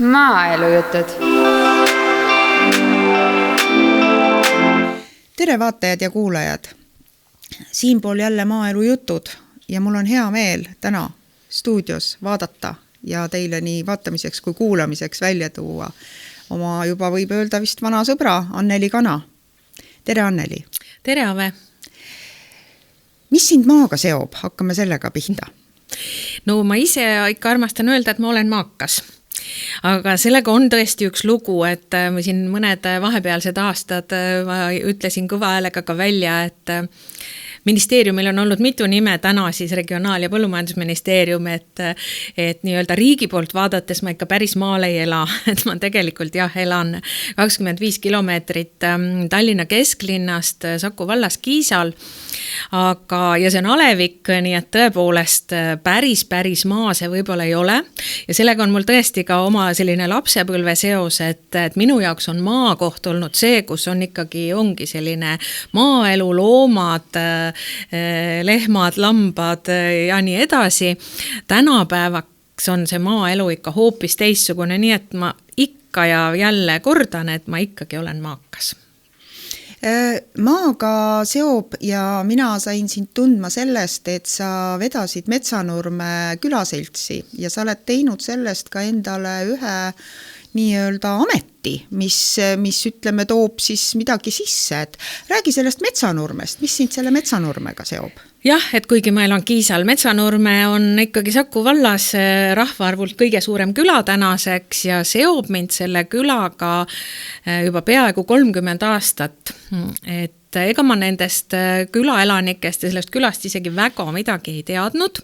Maaelujutud. Tere vaatajad ja kuulajad! Siinpool jälle maaelujutud ja mul on hea meel täna stuudios vaadata ja teile nii vaatamiseks kui kuulamiseks välja tuua oma juba võib öelda vist vana sõbra Anneli Kana. Tere Anneli! Tere Ave! Mis sind maaga seob? Hakkame sellega pihta. No ma ise ikka armastan öelda, et ma olen maakas. Aga sellega on tõesti üks lugu, et ma siin mõned vahepealsed aastad ma ütlesin kõva häälega ka välja, et ministeeriumil on olnud mitu nime, täna siis Regionaal- ja Põllumajandusministeerium, et nii-öelda riigi poolt vaadates ma ikka päris maal ei ela, et ma tegelikult elan 25 kilomeetrit Tallinna kesklinnast Saku vallas Kiisal, ja see on alevik, nii et tõepoolest päris maa see võib-olla ei ole ja sellega on mul tõesti ka oma selline lapsepõlve seos, et minu jaoks on maakoht olnud see, kus on ikkagi ongi selline maaelu, loomad, lehmad, lambad ja nii edasi. Tänapäevaks on see maaelu ikka hoopis teissugune, nii et ma ikka ja jälle kordan, et ma ikkagi olen maakas. Maaga seob ja mina sain sind tundma sellest, et sa vedasid Metsanurme külaseltsi ja sa oled teinud sellest ka endale ühe nii-öelda ameti, mis ütleme toob siis midagi sisse. Et räägi sellest Metsanurmest, mis sind selle Metsanurmega seob? Jah, et kuigi ma elan Kiisal, Metsanurme on ikkagi Saku vallas rahvaarvult kõige suurem küla tänaseks ja seob mind selle külaga juba peaaegu 30 aastat. Et ega ma nendest külaelanikest ja sellest külast isegi väga midagi ei teadnud,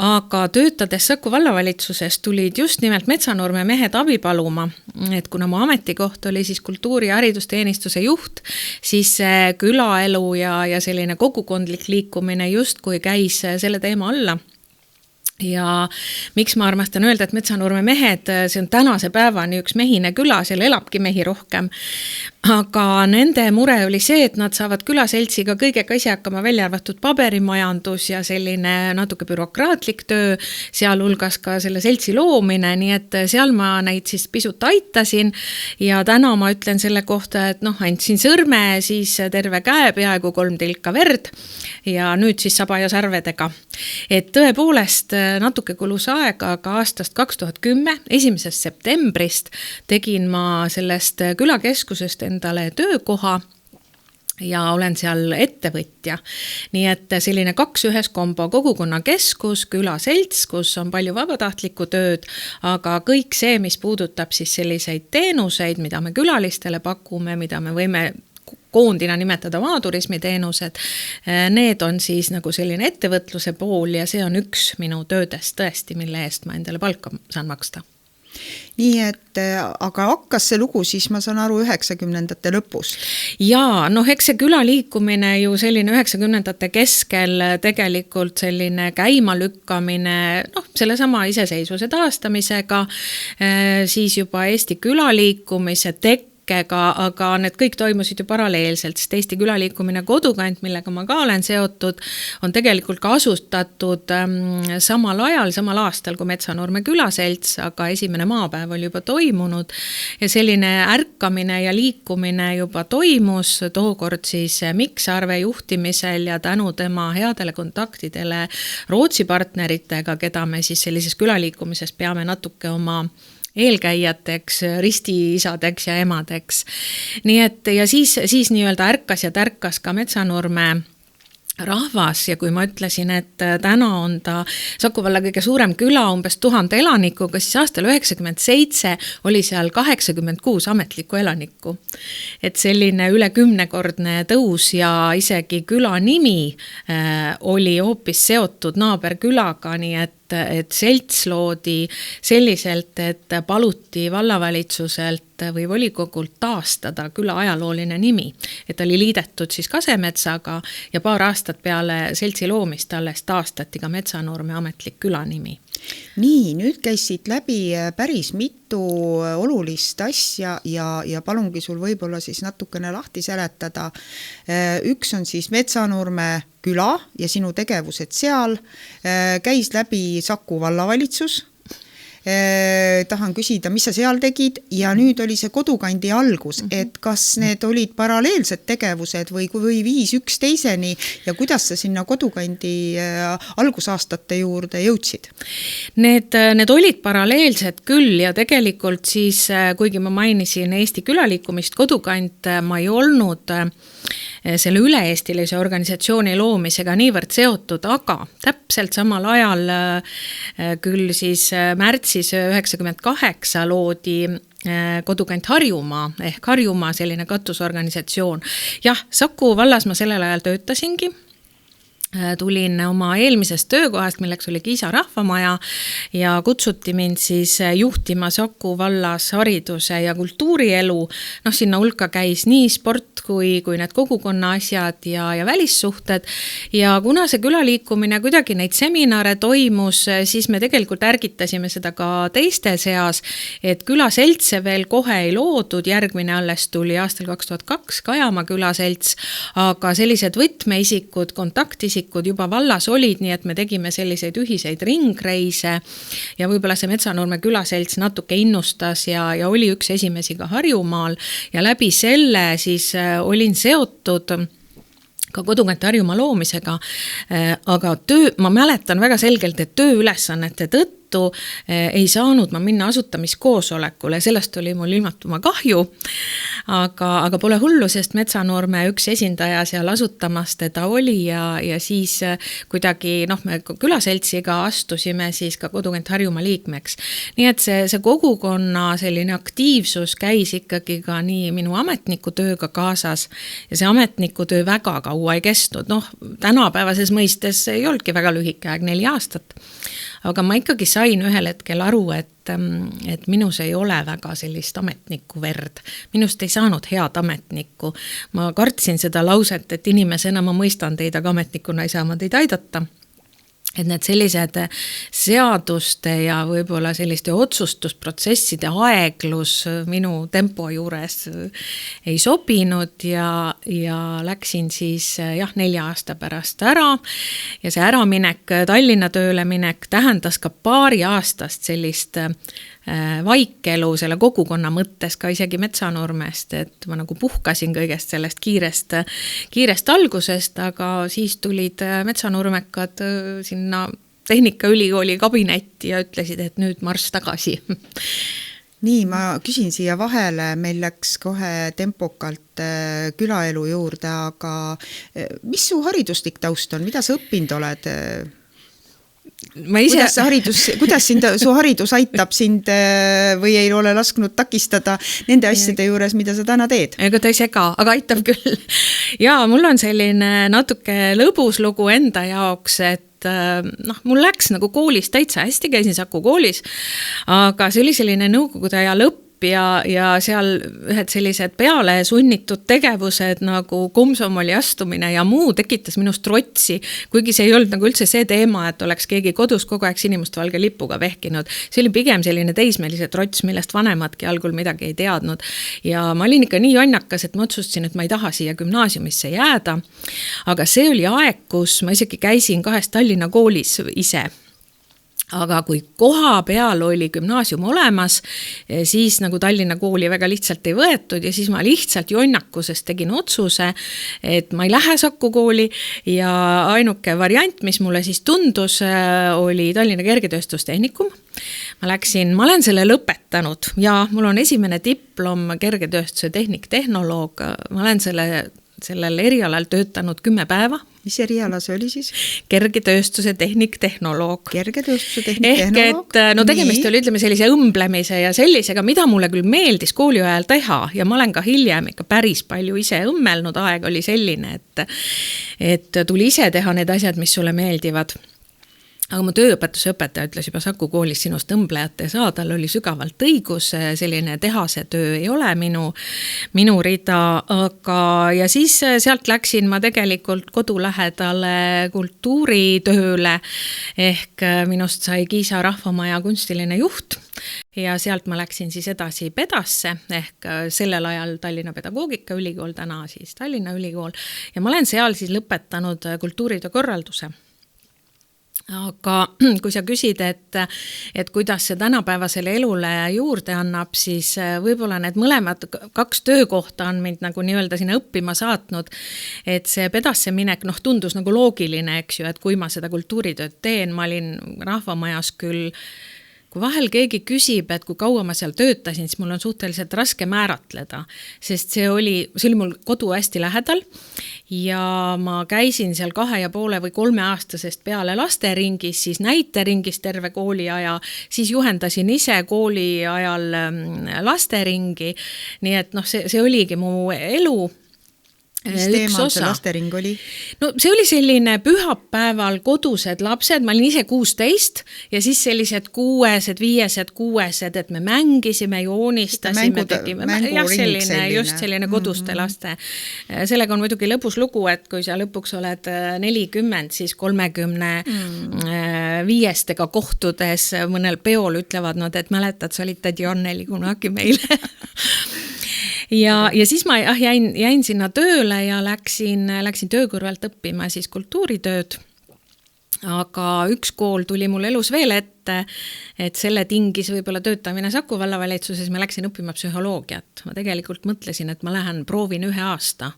aga töötades Saku vallavalitsuses tulid just nimelt Metsanurme mehed abi paluma, et kuna mu ametikoht oli siis kultuuri- ja haridusteenistuse juht, siis külaelu ja selline kogukondlik liikumine justkui käis selle teema alla. Ja miks ma armastan öelda, et Metsanurme mehed, see on tänase päevani üks mehine küla, seal elabki mehi rohkem, aga nende mure oli see, et nad saavad külaseltsiga kõigega ise hakkama, välja arvatud paberimajandus ja selline natuke bürokraatlik töö, sealhulgas ka selle seltsi loomine, nii et seal ma neid siis pisut aitasin ja täna ma ütlen selle kohta, et andsin sõrme, siis terve käe, peaaegu 3 tilka verd ja nüüd siis saba ja sarvedega. Et tõepoolest natuke kulus aega, aga aastast 2010, 1. septembrist tegin ma sellest külakeskusest endale töökoha ja olen seal ettevõtja. Nii et selline 2 ühes kombo kogukonnakeskus, külaselts, kus on palju vabatahtlikku tööd, aga kõik see, mis puudutab siis selliseid teenuseid, mida me külalistele pakume, mida me võime koondina nimetada maaturismi teenused, need on siis nagu selline ettevõtluse pool ja see on üks minu töödest tõesti, mille eest ma endale palka saan maksta. Nii et, aga hakkas see lugu siis, ma saan aru, 90-ndate lõpus? Jaa, eks see külaliikumine ju selline 90-ndate keskel tegelikult selline käimalükkamine, selle sama iseseisvuse taastamisega, siis juba Eesti külaliikumise aga need kõik toimusid ju paralleelselt, sest Eesti külaliikumine Kodukant, millega ma ka olen seotud, on tegelikult ka asutatud samal ajal, samal aastal kui Metsanurme külaselts, aga esimene maapäev oli juba toimunud ja selline ärkamine ja liikumine juba toimus, tookord siis Mikk Sarve juhtimisel ja tänu tema headele kontaktidele Rootsi partneritega, keda me siis sellises külaliikumises peame natuke oma eelkäijateks, ristiisadeks ja emadeks. Nii et ja siis nii-öelda ärkas ja tärkas ka Metsanurme rahvas ja kui ma ütlesin, et täna on ta Saku valla kõige suurem küla umbes 1000 elanikuga, siis aastal 97 oli seal 86 ametlikku elanikku. Et selline üle 10-kordne tõus ja isegi küla nimi oli hoopis seotud naaberkülaga, nii et selts loodi selliselt, et paluti vallavalitsuselt või volikogult taastada küla ajalooline nimi. Et oli liidetud siis Kasemetsaga ja paar aastat peale seltsi loomist alles taastati ka Metsanurme ametlik külanimi. Nii, nüüd käisid läbi päris mitu olulist asja ja palungi sul võib-olla siis natukene lahti seletada. Üks on siis Metsanurme küla ja sinu tegevused seal, käis läbi Saku vallavalitsus tahan küsida, mis sa seal tegid ja nüüd oli see Kodukandi algus, et kas need olid paralleelsed tegevused või viis üks teiseni ja kuidas sa sinna Kodukandi algusaastate juurde jõudsid? Need olid paralleelsed küll ja tegelikult siis, kuigi ma mainisin Eesti külaliikumist Kodukant, ma ei olnud selle üle-eestilise organisatsiooni loomisega niivõrd seotud, aga täpselt samal ajal küll siis märtsis 1998 loodi Kodukant Harjumaa ehk Harjumaa selline katusorganisatsioon. Jah, Saku vallas ma sellel ajal töötasingi. Tulin oma eelmisest töökohast, milleks oli Kiisa rahvamaja ja kutsuti mind siis juhtima Saku vallas hariduse ja kultuurielu. Sinna hulka käis nii sport kui need kogukonna asjad ja välissuhted. Ja kuna see külaliikumine kuidagi neid seminare toimus, siis me tegelikult ärgitasime seda ka teiste seas, et külaseltse veel kohe ei loodud, järgmine alles tuli aastal 2002 Kajamaa külaselts, aga sellised võtmeisikud, kontaktisikud juba vallas olid, nii et me tegime selliseid ühiseid ringreise ja võib-olla see Metsanurme külaselts natuke innustas ja oli üks esimesi ka Harjumaal ja läbi selle siis olin seotud ka Kodukant Harjumaa loomisega, aga ma mäletan väga selgelt, et tööülesannete tõttu ei saanud ma minna asutamiskoosolekule, sellest oli mul ilmatuma kahju, aga pole hullu, sest Metsanurme üks esindaja seal asutamas teda oli ja siis kuidagi me külaseltsiga astusime siis ka Kodukant Harjumaa liikmeks. Nii et see kogukonna selline aktiivsus käis ikkagi ka nii minu ametnikutööga kaasas ja see ametnikutöö väga kaua ei kestnud. Tänapäevases mõistes ei olnudki väga lühike aeg, 4 aastat. Aga ma ikkagi sain ühel hetkel aru, et minus ei ole väga sellist ametniku verd. Minust ei saanud head ametnikku. Ma kartsin seda lauset, et inimesena ma mõistan teid, aga ametnikuna ei saa ma teid aidata. Et need sellised seaduste ja võib-olla selliste otsustusprotsesside aeglus minu tempo juures ei sobinud ja läksin siis 4 aasta pärast ära ja see äraminek, Tallinna tööle minek tähendas ka paari aastast sellist vaikelu selle kogukonna mõttes ka isegi Metsanurmest, et ma nagu puhkasin kõigest sellest kiirest algusest, aga siis tulid metsanurmekad sinna Tehnikaülikooli kabinetti ja ütlesid, et nüüd marss tagasi. Nii, ma küsin siia vahele, meil läks kohe tempokalt külaelu juurde, aga mis su hariduslik taust on, mida sa õppinud oled? Kuidas su haridus aitab sind või ei ole lasknud takistada nende asjade juures, mida sa täna teed? Ega ta ei sega, aga aitab küll. Ja mul on selline natuke lõbus lugu enda jaoks, et mul läks nagu koolis täitsa hästi, käisin Saku koolis, aga see oli selline nõukogude aja lõpp ja seal ühed sellised peale sunnitud tegevused nagu komsomoli astumine ja muu tekitas minust trotsi, kuigi see ei olnud nagu üldse see teema, et oleks keegi kodus kogu aeg sinimustvalge lipuga vehkinud. See oli pigem selline teismelise trots, millest vanemadki algul midagi ei teadnud. Ja ma olin ikka nii jonnakas, et ma otsustasin, et ma ei taha siia gümnaasiumisse jääda. Aga see oli aeg, kus ma isegi käisin 2 Tallinna koolis ise. Aga kui koha peal oli gümnaasium olemas, siis nagu Tallinna kooli väga lihtsalt ei võetud ja siis ma lihtsalt jonnakusest tegin otsuse, et ma ei lähe Saku kooli ja ainuke variant, mis mulle siis tundus, oli Tallinna kergetööstustehnikum. Ma olen selle lõpetanud ja mul on esimene diplom kergetööstuse tehnik-tehnoloog. Ma olen sellel erialal töötanud 10 päeva. Mis eriala see oli siis? Kergetööstuse tehnik-tehnoloog. Kergetööstuse tehnik-tehnoloog? Ehk et tegemist oli, ütleme, sellise õmblemise ja sellisega, mida mulle küll meeldis kooli ajal teha ja ma olen ka hiljem ikka päris palju ise õmmelnud. Aeg oli selline, et tuli ise teha need asjad, mis sulle meeldivad. Aga mu tööõpetuse õpetaja ütles juba Saku koolis sinust õmblejat ei saa, tal oli sügavalt õigus, selline tehase töö ei ole minu rida, aga ja siis sealt läksin ma tegelikult kodulähedale kultuuritööle ehk minust sai Kiisa rahvamaja kunstiline juht ja sealt ma läksin siis edasi Pedasse ehk sellel ajal Tallinna Pedagoogikaülikool, täna siis Tallinna Ülikool ja ma olen seal siis lõpetanud kultuuritöö korralduse. aga kui sa küsid, et kuidas see tänapäevasele elule juurde annab, siis võib-olla need mõlemad 2 töökohta on mind nagu nii-öelda sinna õppima saatnud, et see pedasse minek tundus nagu loogiline, eks ju, et kui ma seda kultuuritööd teen, ma olin Rahvamajas küll, kui vahel keegi küsib, et kui kaua ma seal töötasin, siis mul on suhteliselt raske määratleda, sest see oli mul kodu hästi lähedal ja ma käisin seal 2,5 või 3 aastasest peale lasteringis, siis näiteringis terve kooliaja, siis juhendasin ise kooli ajal lasteriingi, nii et see oligi mu elu. Mis teemal see lastering oli? No see oli selline pühapäeval kodused lapsed, ma olin ise 16 ja siis sellised 6-sed, 5-sed, 6-sed, et me mängisime, joonistasime, tegime. Just selline koduste laste. Sellega on muidugi lõbus lugu, et kui sa lõpuks oled 40, siis 35-stega kohtudes mõnel peol ütlevad nad, et mäletad, sa olid tädi Anneli kunagi meile. Ja siis ma jäin sinna tööle ja läksin töö kõrvalt õppima siis kultuuritööd. Aga üks kool tuli mul elus veel ette, et selle tingis võib-olla töötamine Saku vallavalitsuses, ma läksin õppima psühholoogiat. Ma tegelikult mõtlesin, et ma proovin 1 aasta.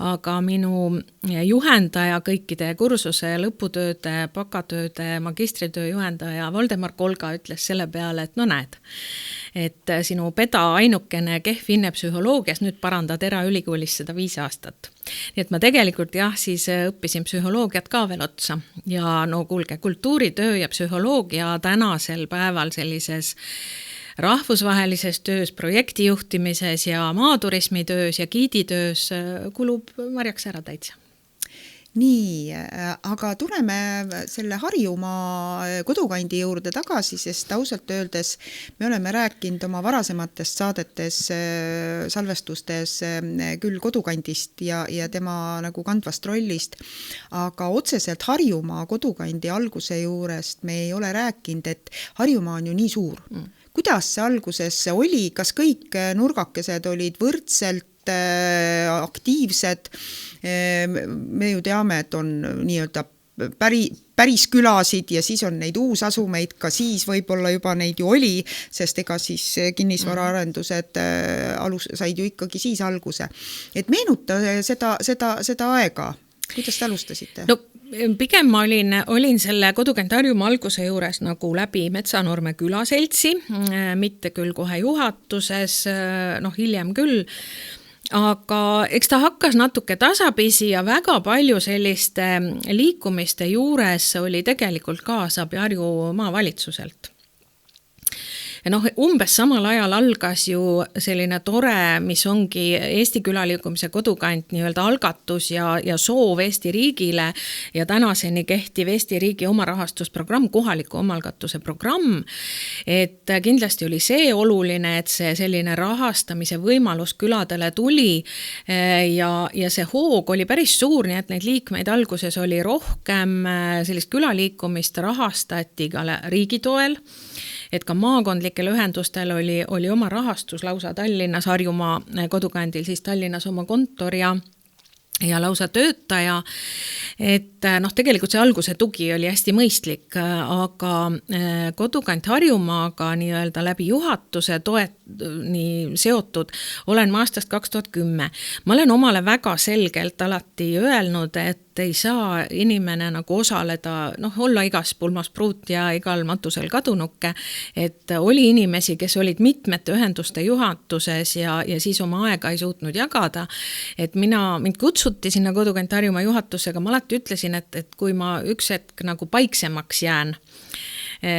Aga minu juhendaja kõikide kursuse, lõputööde, bakatööde, magistritöö juhendaja Voldemar Kolga ütles selle peale, et no näed, et sinu peda ainukene kehv hinne psühholoogias, nüüd parandad eraülikoolis seda 5 aastat. Nii et ma tegelikult siis õppisin psühholoogiat ka veel otsa ja no kuulge, kultuuritöö ja psühholoogia tänasel päeval sellises rahvusvahelises töös, projektijuhtimises ja maaturismitöös ja giiditöös kulub marjaks ära täitsa. Nii, aga tuleme selle Harjumaa kodukandi juurde tagasi, sest ausalt öeldes me oleme rääkinud oma varasematest saadetes, salvestustes küll kodukandist ja tema nagu kandvast rollist, aga otseselt Harjumaa kodukandi alguse juurest me ei ole rääkinud, et Harjumaa on ju nii suur. Kuidas see alguses oli, kas kõik nurgakesed olid võrdselt aktiivsed? Me ju teame, et on nii-öelda päris külasid ja siis on neid uusasumeid, ka siis võib-olla juba neid ju oli, sest ega siis kinnisvaraarendused said ju ikkagi siis alguse. Et meenuta seda aega, kuidas te alustasite? No pigem ma olin selle kodukant Harjumaa alguse juures nagu läbi Metsanurme külaseltsi, mitte küll kohe juhatuses, hiljem küll, aga eks ta hakkas natuke tasapisi ja väga palju selliste liikumiste juures oli tegelikult kaasabi Harju maavalitsuselt. Ja umbes samal ajal algas ju selline tore, mis ongi Eesti külaliikumise kodukant nii-öelda algatus ja soov Eesti riigile ja tänaseni kehtiv Eesti riigi omarahastusprogramm, kohaliku omalgatuse programm, et kindlasti oli see oluline, et see selline rahastamise võimalus küladele tuli ja see hoog oli päris suur, nii et neid liikmeid alguses oli rohkem, sellist külaliikumist rahastati ka riigi toel, et ka maakondlikel ühendustel oli oma rahastus lausa Tallinnas, Harjumaa kodukandil, siis Tallinnas oma kontor ja lausa töötaja, et tegelikult see alguse tugi oli hästi mõistlik, aga kodukant Harjumaaga nii-öelda läbi juhatuse nii seotud olen ma aastast 2010. Ma olen omale väga selgelt alati öelnud, et ei saa inimene nagu osaleda, olla igas pulmas pruut ja igal matusel kadunukke, et oli inimesi, kes olid mitmete ühenduste juhatuses ja siis oma aega ei suutnud jagada, et mind kutsuti sinna kodukant Harjumaa juhatusega, ma alati ütlesin, et kui ma üks hetk nagu paiksemaks jään,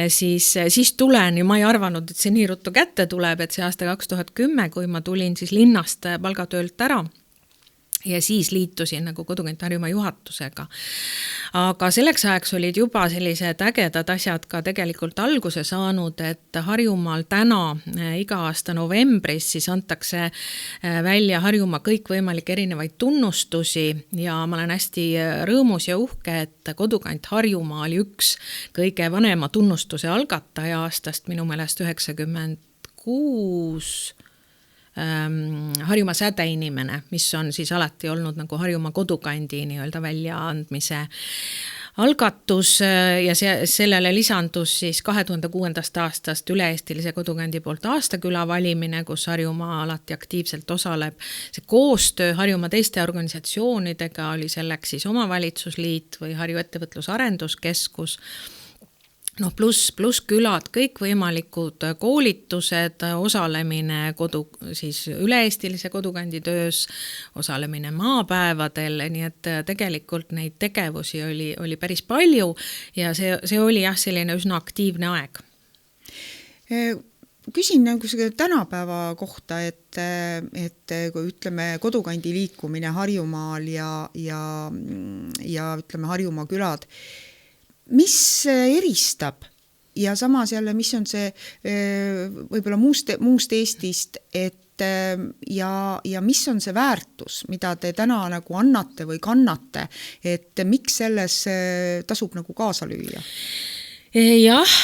siis tulen ja ma ei arvanud, et see nii ruttu kätte tuleb, et see aasta 2010, kui ma tulin siis linnast palgatöölt ära, ja siis liitusin nagu kodukant Harjumaa juhatusega. Aga selleks ajaks olid juba sellised ägedad asjad ka tegelikult alguse saanud, et Harjumaal täna iga aasta novembris siis antakse välja Harjumaa kõikvõimalik erinevaid tunnustusi ja ma olen hästi rõõmus ja uhke, et kodukant Harjumaa oli üks kõige vanema tunnustuse algataja aastast minu meelest 96 Harjumaa sädeinimene, mis on siis alati olnud nagu Harjumaa kodukandi nii-öelda väljaandmise algatus ja sellele lisandus siis 2006. aastast üle-eestilise kodukandi poolt aastaküla valimine, kus Harjumaa alati aktiivselt osaleb. See koostöö Harjumaa teiste organisatsioonidega oli selleks siis omavalitsusliit või Harju ettevõtlusarenduskeskus. Pluss külad, kõik võimalikud koolitused, osalemine siis üle-eestilise kodukandi töös, osalemine maapäevadel, nii et tegelikult neid tegevusi oli päris palju ja see oli selline üsna aktiivne aeg. Küsin tänapäeva kohta, et kui ütleme kodukandi liikumine Harjumaal ja ütleme Harjumaa külad, mis eristab ja samas jälle, mis on see võib-olla muust Eestist, ja mis on see väärtus, mida te täna nagu annate või kannate, et miks selles tasub nagu kaasa lüüa? Jah,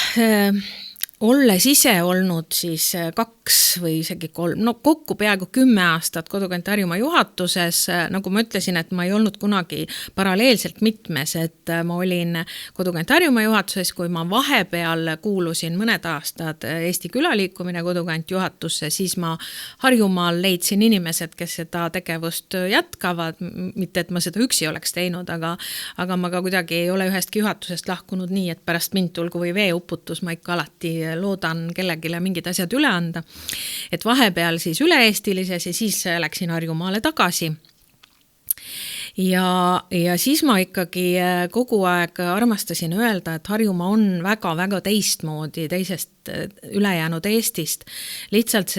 olles ise olnud siis 2 või isegi 3, kokku peaaegu 10 aastat Kodukant Harjumaa juhatuses, nagu ma ütlesin, et ma ei olnud kunagi paralleelselt mitmes, et ma olin Kodukant Harjumaa juhatuses, kui ma vahepeal kuulusin mõned aastad Eesti külaliikumine Kodukant juhatusse, siis ma Harjumaal leidsin inimesed, kes seda tegevust jätkavad, mitte et ma seda üksi oleks teinud, aga ma ka kuidagi ei ole ühestki juhatusest lahkunud nii, et pärast mind tulgu või veeuputus, ma ikka alati loodan kellegile mingid asjad üle anda. Et vahepeal siis üle-eestilises ja siis läksin Harjumaale tagasi. Ja siis ma ikkagi kogu aeg armastasin öelda, et Harjumaa on väga-väga teistmoodi teisest ülejäänud Eestist. Lihtsalt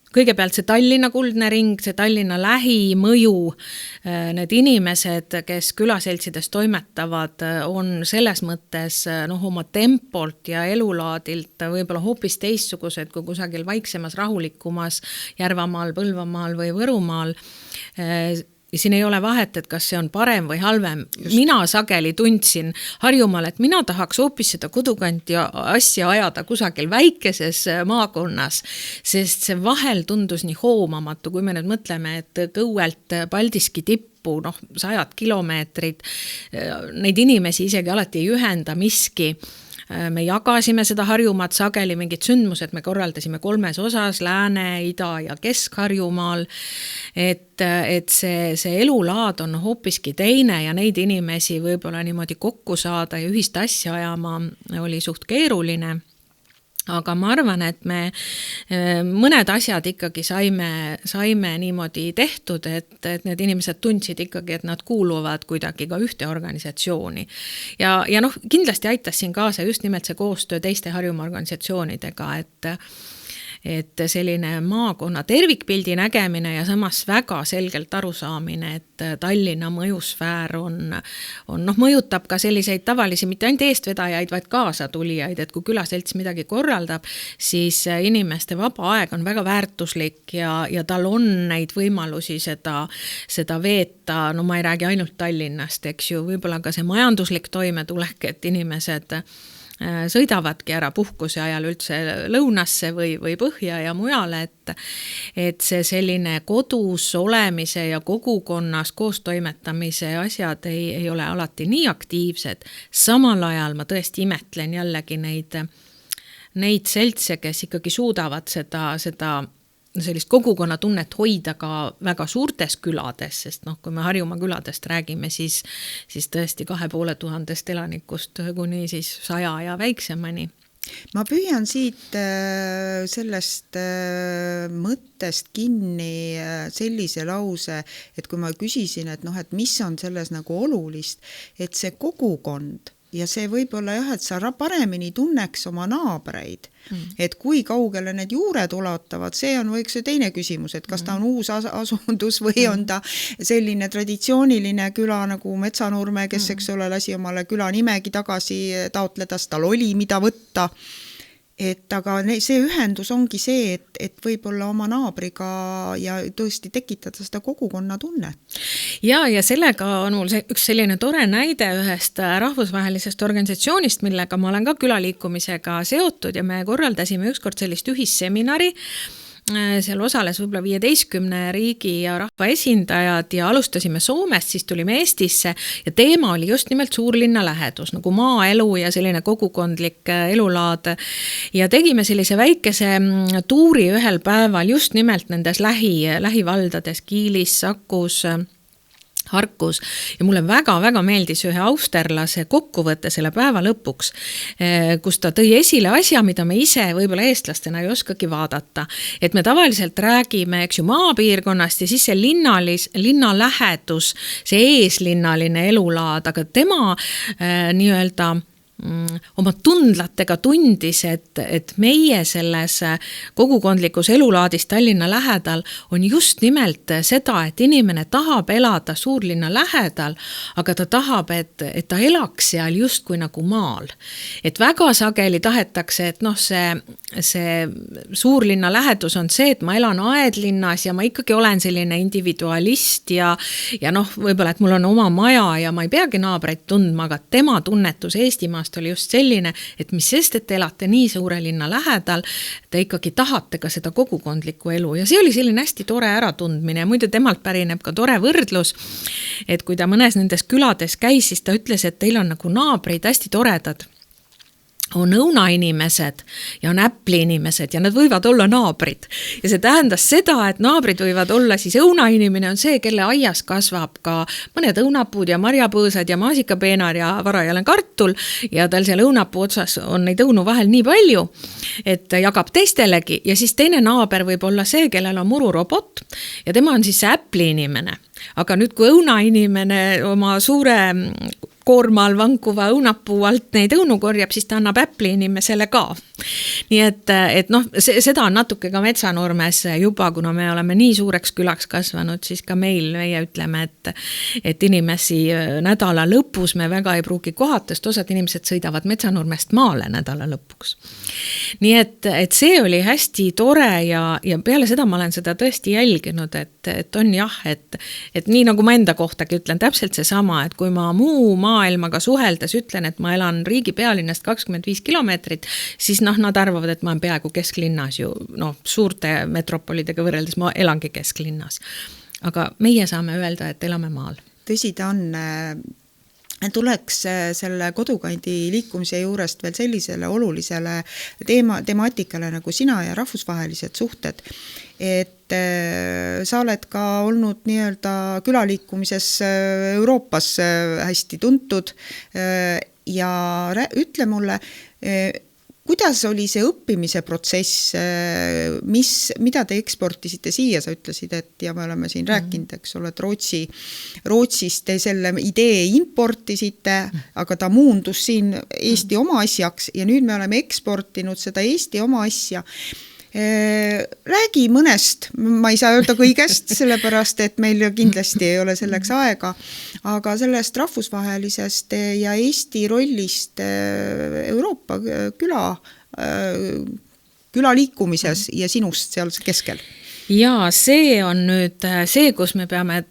kõigepealt see Tallinna kuldne ring, see Tallinna lähimõju, need inimesed, kes külaseltsides toimetavad, on selles mõttes oma tempolt ja elulaadilt võib-olla hoopis teistsugused kui kusagil vaiksemas, rahulikumas Järvamaal, Põlvamaal või Võrumaal. Siin ei ole vahet, et kas see on parem või halvem. Mina sageli tundsin Harjumaal, et mina tahaks hoopis seda kodukanti asja ajada kusagil väikeses maakonnas, sest see vahel tundus nii hoomamatu, kui me nüüd mõtleme, et Kõuelt Paldiski tippu, 100 kilomeetrid, neid inimesi isegi alati ei ühenda miski. Me jagasime seda Harjumaad sageli, mingid sündmused me korraldasime 3 osas, Lääne, Ida ja Kesk-Harjumaal, et see elulaad on hoopiski teine ja neid inimesi võib-olla niimoodi kokku saada ja ühist asja ajama oli suht keeruline. Aga ma arvan, et me mõned asjad ikkagi saime niimoodi tehtud, et need inimesed tundsid ikkagi, et nad kuuluvad kuidagi ka ühte organisatsiooni. Ja kindlasti aitas siin kaasa just nimelt see koostöö teiste Harjumaa organisatsioonidega, et selline maakonna tervikpildi nägemine ja samas väga selgelt arusaamine, et Tallinna mõjusfäär mõjutab ka selliseid tavalisi, mitte ainult eestvedajaid, vaid kaasatulijaid, et kui külaselts midagi korraldab, siis inimeste vaba aeg on väga väärtuslik ja tal on neid võimalusi seda veeta, ma ei räägi ainult Tallinnast, eks ju, võib-olla ka see majanduslik toimetulek, et inimesed sõidavadki ära puhkuse ajal üldse lõunasse või põhja ja mujale, et see selline kodus olemise ja kogukonnas koostoimetamise asjad ei ole alati nii aktiivsed. Samal ajal ma tõesti imetlen jällegi neid seltse, kes ikkagi suudavad seda sellist kogukonna tunnet hoida ka väga suurtes külades, sest kui me Harjumaa küladest räägime, siis tõesti 2500 elanikust kuni siis 100 ja väiksemani. Ma püüan siit sellest mõttest kinni sellise lause, et kui ma küsisin, et mis on selles nagu olulist, et see kogukond ja see võib-olla et sa paremini tunneks oma naabreid, et kui kaugele need juured ulatavad, see on võiks teine küsimus, et kas ta on uus asundus või on ta selline traditsiooniline küla nagu Metsanurme, kes eks ole lasi omale küla nimegi tagasi taotleda, tal oli mida võtta. Aga see ühendus ongi see, et võib-olla oma naabriga ja tõesti tekitada seda kogukonna tunnet. Ja sellega on mul üks selline tore näide ühest rahvusvahelisest organisatsioonist, millega ma olen ka külaliikumisega seotud ja me korraldasime ükskord sellist ühisseminari, seal osales võib-olla 15 riigi ja rahva esindajad ja alustasime Soomest, siis tulime Eestisse ja teema oli just nimelt suurlinna lähedus, nagu maaelu ja selline kogukondlik elulaad. Ja tegime sellise väikese tuuri ühel päeval just nimelt nendes lähivaldades Kiilis, Sakus, Harkus ja mulle väga-väga meeldis ühe austerlase kokkuvõtte selle päeva lõpuks, kus ta tõi esile asja, mida me ise võib-olla eestlastena ei oskagi vaadata. Et me tavaliselt räägime, eks ju, maapiirkonnast ja siis see linna lähedus, see eeslinnaline elulaad, aga tema nii-öelda oma tundlatega tundis, et meie selles kogukondlikus elulaadis Tallinna lähedal on just nimelt seda, et inimene tahab elada suurlinna lähedal, aga ta tahab, et ta elaks seal justkui nagu maal. Et väga sageli tahetakse, et see suurlinna lähedus on see, et ma elan aedlinnas ja ma ikkagi olen selline individualist ja võib-olla, et mul on oma maja ja ma ei peagi naabreid tundma, aga tema tunnetus Eestimaast oli just selline, et mis sest, et te elate nii suure linna lähedal, te ikkagi tahate ka seda kogukondlikku elu ja see oli selline hästi tore äratundmine ja muidu temalt pärineb ka tore võrdlus, et kui ta mõnes nendes külades käis, siis ta ütles, et teil on nagu naabrid hästi toredad. On õunainimesed ja on äpliinimesed ja nad võivad olla naabrid. Ja see tähendas seda, et naabrid võivad olla siis õunainimene on see, kelle aias kasvab ka mõned õunapuud ja marjapõõsad ja maasikapeenar ja varajalen kartul ja tal seal õunapuu otsas on neid õunu vahel nii palju, et jagab teistelegi ja siis teine naaber võib olla see, kellel on mururobot ja tema on siis see äpliinimene. Aga nüüd, kui õunainimene oma suure koormaal vankuva õunapuu alt neid õunu korjab, siis ta annab äpli inimesele ka. Nii et seda on natuke ka Metsanurmes juba, kuna me oleme nii suureks külaks kasvanud, siis ka meie ütleme, et inimesi nädala lõpus me väga ei pruugi kohata, sest osad inimesed sõidavad Metsanurmest maale nädala lõpuks. Nii et see oli hästi tore ja peale seda ma olen seda tõesti jälginud, et on jah, et nii nagu ma enda kohtagi ütlen, täpselt see sama, et kui ma muu maailmaga suheldes ütlen, et ma elan riigi pealinnast 25 kilomeetrit, siis nad arvavad, et ma olen peaaegu kesklinnas ju, suurte metropolidega võrreldes ma elangi kesklinnas. Aga meie saame öelda, et elame maal. Tõsi ta on, tuleks selle kodukandi liikumise juurest veel sellisele olulisele temaatikale nagu sina ja rahvusvahelised suhted, et sa oled ka olnud nii-öelda külaliikumises Euroopas hästi tuntud ja ütle mulle, kuidas oli see õppimise protsess, mida te eksportisite siia, sa ütlesid, et ja me oleme siin rääkinud, eks ole, et Rootsist te selle idee importisite, aga ta muundus siin Eesti oma asjaks ja nüüd me oleme eksportinud seda Eesti oma asja. Räägi mõnest, ma ei saa öelda kõigest, sellepärast, et meil kindlasti ei ole selleks aega, aga sellest rahvusvahelisest ja Eesti rollist Euroopa küla liikumises ja sinust seal keskel. Ja see on nüüd see, kus me peame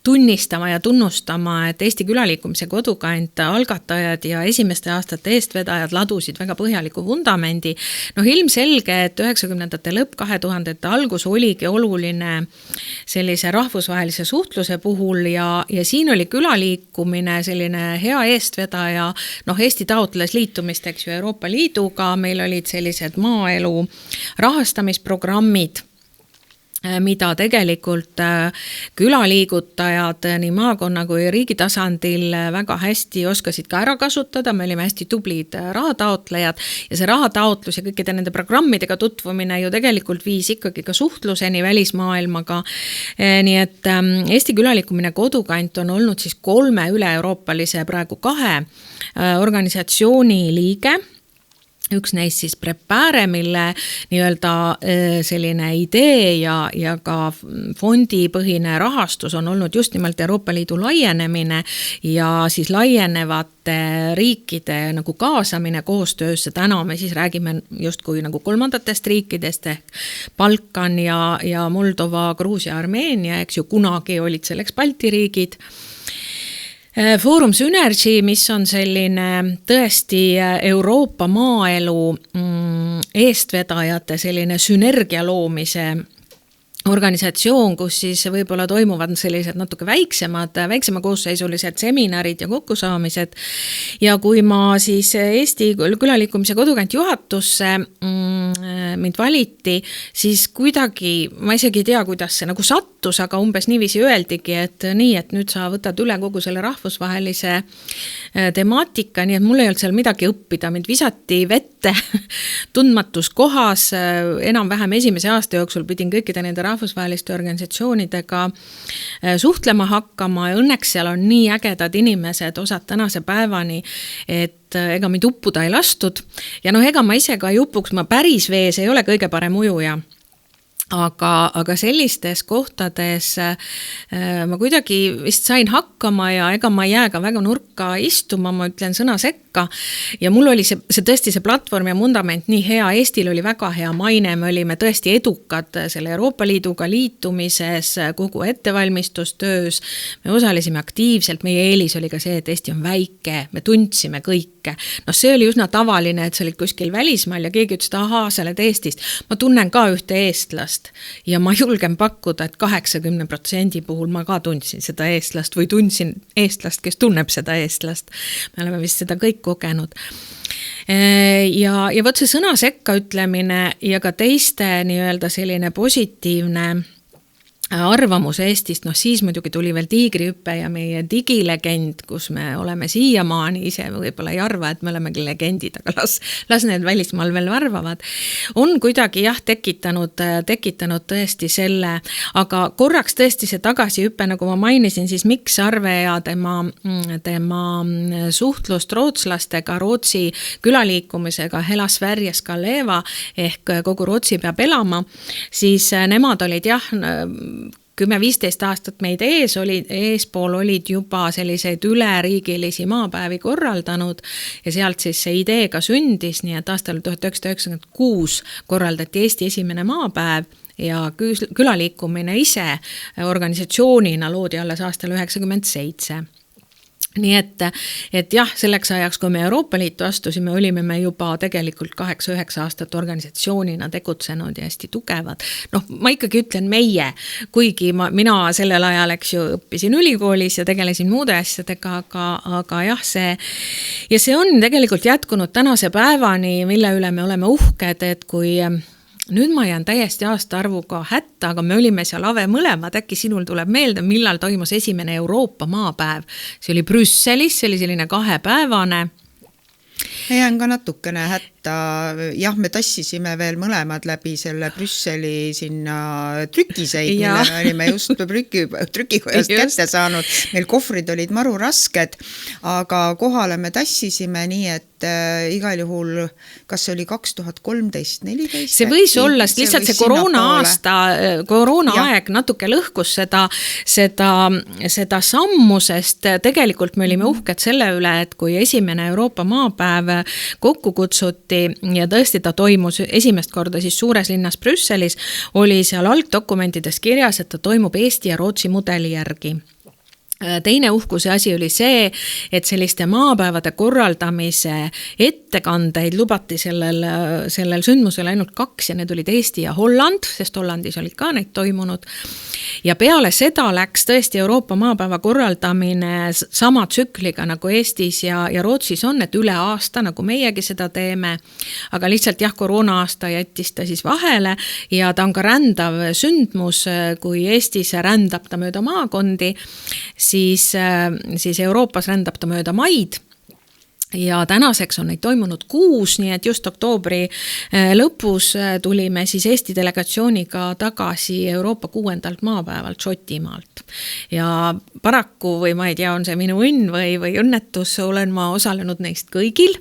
tunnistama ja tunnustama, et Eesti külaliikumise kodukant algatajad ja esimeste aastate eestvedajad ladusid väga põhjaliku vundamendi. Ilmselge, et 90ndate lõpp 2000ndate algus oligi oluline sellise rahvusvahelise suhtluse puhul ja siin oli külaliikumine selline hea eestvedaja. Eesti taotles liitumist, eks ju, Euroopa Liiduga, meil olid sellised maaelu rahastamisprogrammid, mida tegelikult külaliigutajad nii maakonna kui riigi tasandil väga hästi oskasid ka ära kasutada, me olime hästi tublid rahataotlejad ja see rahataotlus ja kõikide nende programmidega tutvumine ju tegelikult viis ikkagi ka suhtluseni välismaailmaga. Nii et Eesti külaliikumine kodukant on olnud siis 3 üle-euroopalise praegu 2 organisatsiooni liige. Üks neist siis Prepare, mille nii-öelda selline idee ja ka fondipõhine rahastus on olnud just nimelt Euroopa Liidu laienemine ja siis laienevate riikide nagu kaasamine koostöösse. Täna me siis räägime justkui nagu 3. riikidest ehk Balkan ja Moldova, Gruusia, Armeenia, eks ju, kunagi olid selleks Balti riigid. Foorum Synergy, mis on selline tõesti Euroopa maaelu eestvedajate selline sünergia loomise organisatsioon, kus siis võib-olla toimuvad sellised natuke väiksema koosseisulised seminarid ja kokkusaamised. Ja kui ma siis Eesti külaliikumise kodukant juhatusse mind valiti, siis kuidagi, ma isegi ei tea, kuidas see nagu sattus, aga umbes niiviisi öeldigi, et nii, et nüüd sa võtad üle kogu selle rahvusvahelise temaatika, nii et mul ei olnud seal midagi õppida, mind visati vette tundmatus kohas, enam-vähem esimese aasta jooksul pidin kõikide nende rahvusvaheliste organisatsioonidega suhtlema hakkama ja õnneks seal on nii ägedad inimesed, osad tänase päevani, et ega mind uppuda ei lastud. Ja ega ma ise ka ei upuks, ma päris vees ei ole kõige parem ujuja. Aga sellistes kohtades ma kuidagi vist sain hakkama ja ega ma ei jää ka väga nurka istuma, ma ütlen sõna sekka. Ja mul oli see tõesti see platvorm ja fundament nii hea, Eestil oli väga hea maine, me olime tõesti edukad selle Euroopa Liiduga liitumises, kogu ettevalmistustöös, me osalesime aktiivselt, meie eelis oli ka see, et Eesti on väike, me tundsime kõike. See oli üsna tavaline, et sa olid kuskil välismaal ja keegi ütles, et ahaa, sa oled Eestist. Ma tunnen ka ühte eestlast ja ma julgen pakkuda, et 80% puhul ma ka tundsin seda eestlast või tundsin eestlast, kes tunneb seda eestlast. Me oleme vist seda kõik kogenud. Ja võt see sõna sekka ütlemine ja ka teiste nii-öelda selline positiivne arvamus Eestist, siis muidugi tuli veel Tiigrihüpe ja meie digilegend, kus me oleme siiamaani, ise võib-olla ei arva, et me olemegi legendid, aga las need välismaal veel arvavad, on kuidagi tekitanud tõesti selle, aga korraks tõesti see tagasihüpe, nagu ma mainisin, siis Mikk Sarve ja tema suhtlust rootslastega, Rootsi külaliikumisega Hela Sverige ska leva ehk kogu Rootsi peab elama, siis nemad olid 10-15 aastat meid eespool olid juba selliseid üleriigilisi maapäevi korraldanud ja sealt siis see idee ka sündis, nii et aastal 1996 korraldati Eesti esimene maapäev ja külaliikumine ise organisatsioonina loodi alles aastal 1997. Nii et jah, selleks ajaks, kui me Euroopa Liitu astusime, olime me juba tegelikult 8-9 aastat organisatsioonina tegutsenud ja hästi tugevad. Ma ikkagi ütlen meie, kuigi mina sellel ajal õppisin ülikoolis ja tegelesin muude asjadega, aga jah, see on tegelikult jätkunud tänase päevani, mille üle me oleme uhked, et kui nüüd ma jään täiesti aastaarvuga hätta, aga me olime seal Ave mõlemad, äkki sinul tuleb meelde, millal toimus esimene Euroopa maapäev. See oli Brüsselis, see oli selline 2-päevane. Ma jään ka natukene hätta, jah, me tassisime veel mõlemad läbi selle Brüsseli sinna trükiseid, mille me olime just trükikojast kätte saanud, meil kohvrid olid maru rasked, aga kohale me tassisime nii, et igal juhul, kas see oli 2013-14? See võis olla, lihtsalt see koroona aeg natuke lõhkus seda sammu, sest tegelikult me olime uhked selle üle, et kui esimene Euroopa maapäev kokku kutsuti ja tõesti ta toimus esimest korda siis suures linnas Brüsselis, oli seal algdokumentides kirjas, et ta toimub Eesti ja Rootsi mudeli järgi. Teine uhkuse asi oli see, et selliste maapäevade korraldamise ettekandeid lubati sellel sündmusel ainult 2 ja need olid Eesti ja Holland, sest Hollandis olid ka neid toimunud. Ja peale seda läks tõesti Euroopa maapäeva korraldamine sama tsükliga nagu Eestis ja Rootsis on, et üle aasta, nagu meiegi seda teeme, aga lihtsalt koroona aasta jättis ta siis vahele ja ta on ka rändav sündmus, kui Eestis rändab ta mööda maakondi, siis Euroopas rändab ta mööda maid ja tänaseks on neid toimunud 6, nii et just oktoobri lõpus tulime siis Eesti delegatsiooniga tagasi Euroopa 6. maapäevalt Šotimaalt. Ja paraku, või ma ei tea, on see minu õnn või õnnetus, olen ma osalenud neist kõigil.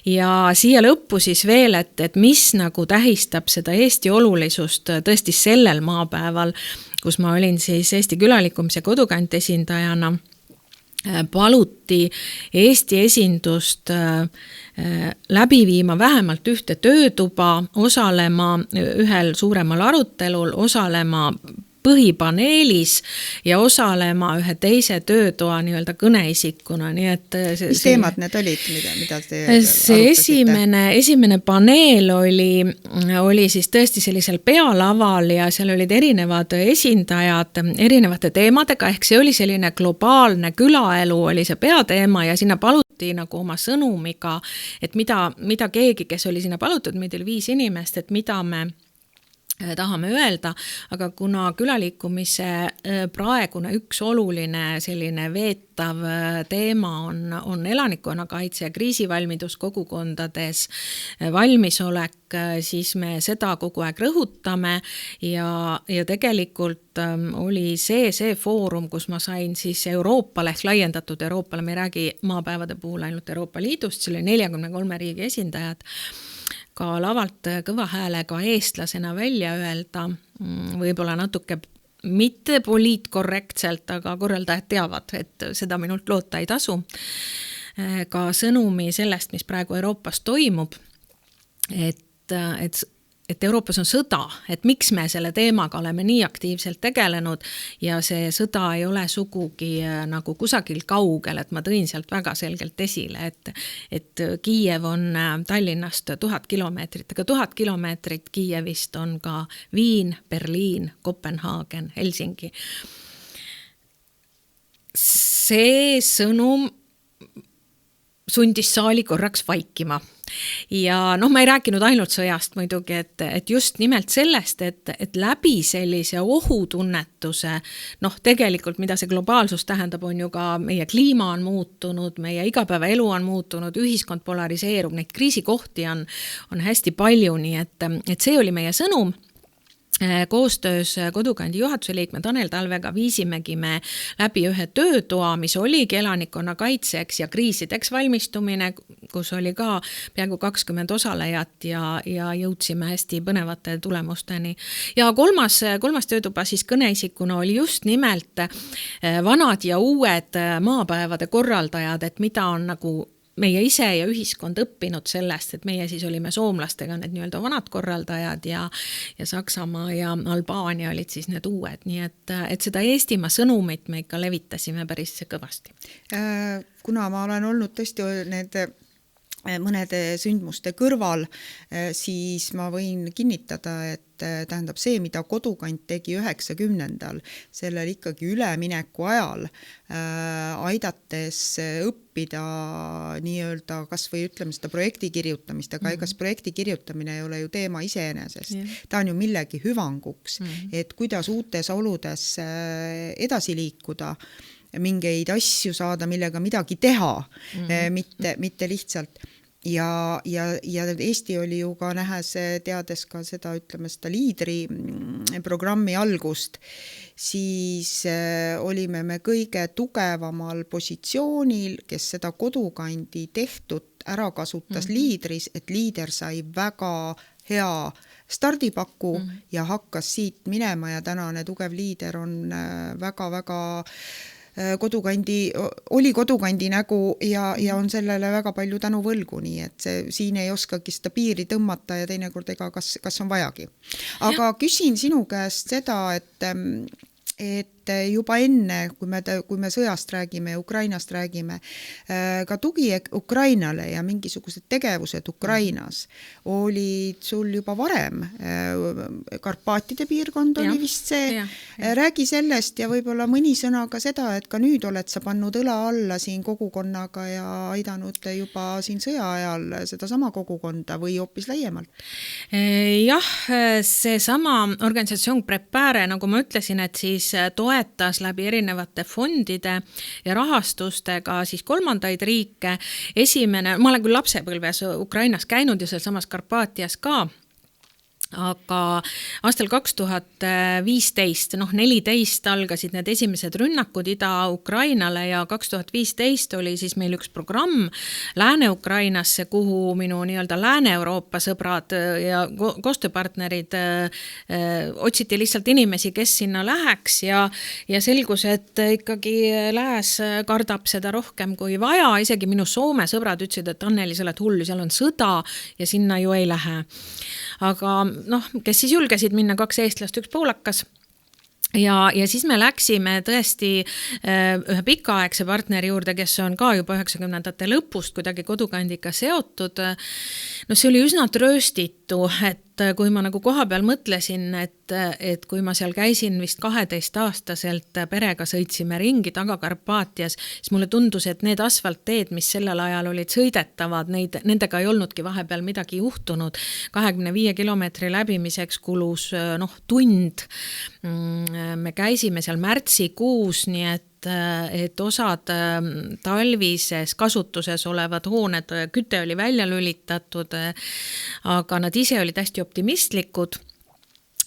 Ja siia lõppu siis veel, et mis nagu tähistab seda Eesti olulisust tõesti sellel maapäeval, kus ma olin siis Eesti külaliikumise kodukant esindajana, paluti Eesti esindust läbi viima vähemalt ühte töötuba, osalema ühel suuremal arutelul, osalema põhipaneelis ja osalema ühe teise töötoa nii-öelda kõneisikuna, nii et mis teemad need olid, mida te see esimene paneel oli siis tõesti sellisel pealaval ja seal olid erinevad esindajad erinevate teemadega, ehk see oli selline globaalne külaelu oli see peateema ja sinna paluti nagu oma sõnumiga, et mida keegi, kes oli sinna palutud, meid oli 5 inimest, et mida me tahame öelda, aga kuna külaliikumise praegune üks oluline selline veetav teema on elanikkonnakaitse ja kriisivalmidus kogukondades valmisolek, siis me seda kogu aeg rõhutame ja tegelikult oli see foorum, kus ma sain siis Euroopale ehk laiendatud Euroopale, me ei räägi maapäevade puhul ainult Euroopa Liidust, see oli 43 riigi esindajad, ka lavalt kõva häälega eestlasena välja öelda, võib-olla natuke mitte poliitkorrektselt, aga korraldajad teavad, et seda minult loota ei tasu. Ka sõnumi sellest, mis praegu Euroopas toimub, et Euroopas on sõda, et miks me selle teemaga oleme nii aktiivselt tegelenud ja see sõda ei ole sugugi nagu kusagil kaugel, et ma tõin sealt väga selgelt esile, et Kiiev on Tallinnast 1000 kilomeetrit, aga 1000 kilomeetrit Kiievist on ka Viin, Berliin, Kopenhaagen, Helsingi. See sõnum sundis saali korraks vaikima. Ja ma ei rääkinud ainult sõjast muidugi, et just nimelt sellest, et läbi sellise ohutunnetuse, tegelikult mida see globaalsus tähendab, on ju ka meie kliima on muutunud, meie igapäevaelu on muutunud, ühiskond polariseerub, neid kriisikohti on hästi palju, nii et see oli meie sõnum. Koostöös Kodukandi juhatuse liikme Tanel Talvega viisimegi me läbi ühe töötoa, mis oligi elanikkonnakaitseks ja kriisideks valmistumine, kus oli ka peaaegu 20 osalejat ja jõudsime hästi põnevate tulemusteni. Ja kolmas töötuba siis kõneisikuna oli just nimelt vanad ja uued maapäevade korraldajad, et mida on nagu meie ise ja ühiskond õppinud sellest, et meie siis olime soomlastega need nii-öelda vanad korraldajad ja Saksamaa ja Albaania olid siis need uued, nii et seda Eestimaa sõnumit me ikka levitasime päris kõvasti. Kuna ma olen olnud tõesti need mõnede sündmuste kõrval, siis ma võin kinnitada, et tähendab see, mida Kodukant tegi 90-ndal, sellel ikkagi ülemineku ajal, aidates õppida nii-öelda kas või ütleme seda projekti kirjutamist, aga egas projekti kirjutamine ei ole ju teema iseenesest. Ta on ju millegi hüvanguks, et kuidas uutes oludes edasi liikuda, mingeid asju saada, millega midagi teha, mitte lihtsalt. Ja Eesti oli ju ka nähes, teades ka seda, ütleme seda liidri programmi algust, siis olime me kõige tugevamal positsioonil, kes seda Kodukandi tehtud ära kasutas liidris, et liider sai väga hea stardipaku ja hakkas siit minema ja tänane tugev liider on väga-väga oli Kodukandi nägu ja on sellele väga palju tänu võlgu, nii et siin ei oskagi seda piiri tõmmata ja teinekord kas on vajagi. Aga küsin sinu käest seda, et juba enne, kui me sõjast räägime ja Ukrainast räägime, ka tugi Ukrainale ja mingisugused tegevused Ukrainas olid sul juba varem. Karpaatide piirkond oli vist see. Räägi sellest ja võib-olla mõni sõna ka seda, et ka nüüd oled sa pannud õla alla siin kogukonnaga ja aidanud juba siin sõja ajal seda sama kogukonda või hoopis laiemalt? Jah, see sama organisatsioon Prepare, nagu ma ütlesin, et siis toetas läbi erinevate fondide ja rahastustega siis kolmandaid riike. Ma olen küll lapsepõlves Ukrainas käinud ja seal samas Karpaatias ka, aga aastal 2015, 14 algasid need esimesed rünnakud Ida-Ukrainale ja 2015 oli siis meil üks programm Lääne-Ukrainasse, kuhu minu nii-öelda Lääne-Euroopa sõbrad ja koostööpartnerid otsiti lihtsalt inimesi, kes sinna läheks ja selgus, et ikkagi Lääs kardab seda rohkem kui vaja, isegi minu Soome sõbrad ütlesid, et Anneli, sa oled hull, seal on sõda ja sinna ju ei lähe. Aga kes siis julgesid minna, 2 eestlast, 1 poolakas ja siis me läksime tõesti ühe pikaaegse partneri juurde, kes on ka juba 90ndate lõpust kuidagi kodukandiga seotud. No see oli üsna trööstitu, et kui ma nagu koha peal mõtlesin, et kui ma seal käisin vist 12-aastaselt perega sõitsime ringi Taga-Karpaatias, siis mulle tundus, et need asfaltteed, mis sellel ajal olid sõidetavad, nendega ei olnudki vahepeal midagi juhtunud. 25 kilomeetri läbimiseks kulus tund. Me käisime seal märtsikuus, nii et osad talvises kasutuses olevad hooned, küte oli välja lülitatud, aga nad ise olid hästi optimistlikud.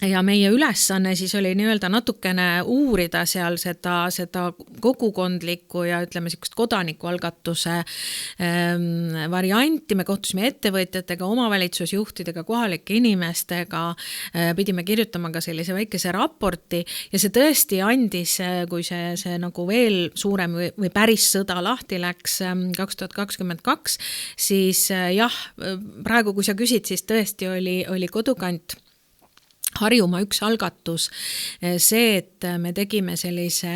Ja meie ülesanne siis oli nii-öelda natukene uurida seal seda kogukondlikku ja ütleme sellist kodanikualgatuse varianti. Me kohtusime ettevõtjatega, omavalitsusjuhtidega, kohalike inimestega, pidime kirjutama ka sellise väikese raporti ja see tõesti andis, kui see nagu veel suurem või päris sõda lahti läks 2022, siis jah, praegu kui sa küsid, siis tõesti oli Kodukant Harjumaa üks algatus, see, et me tegime sellise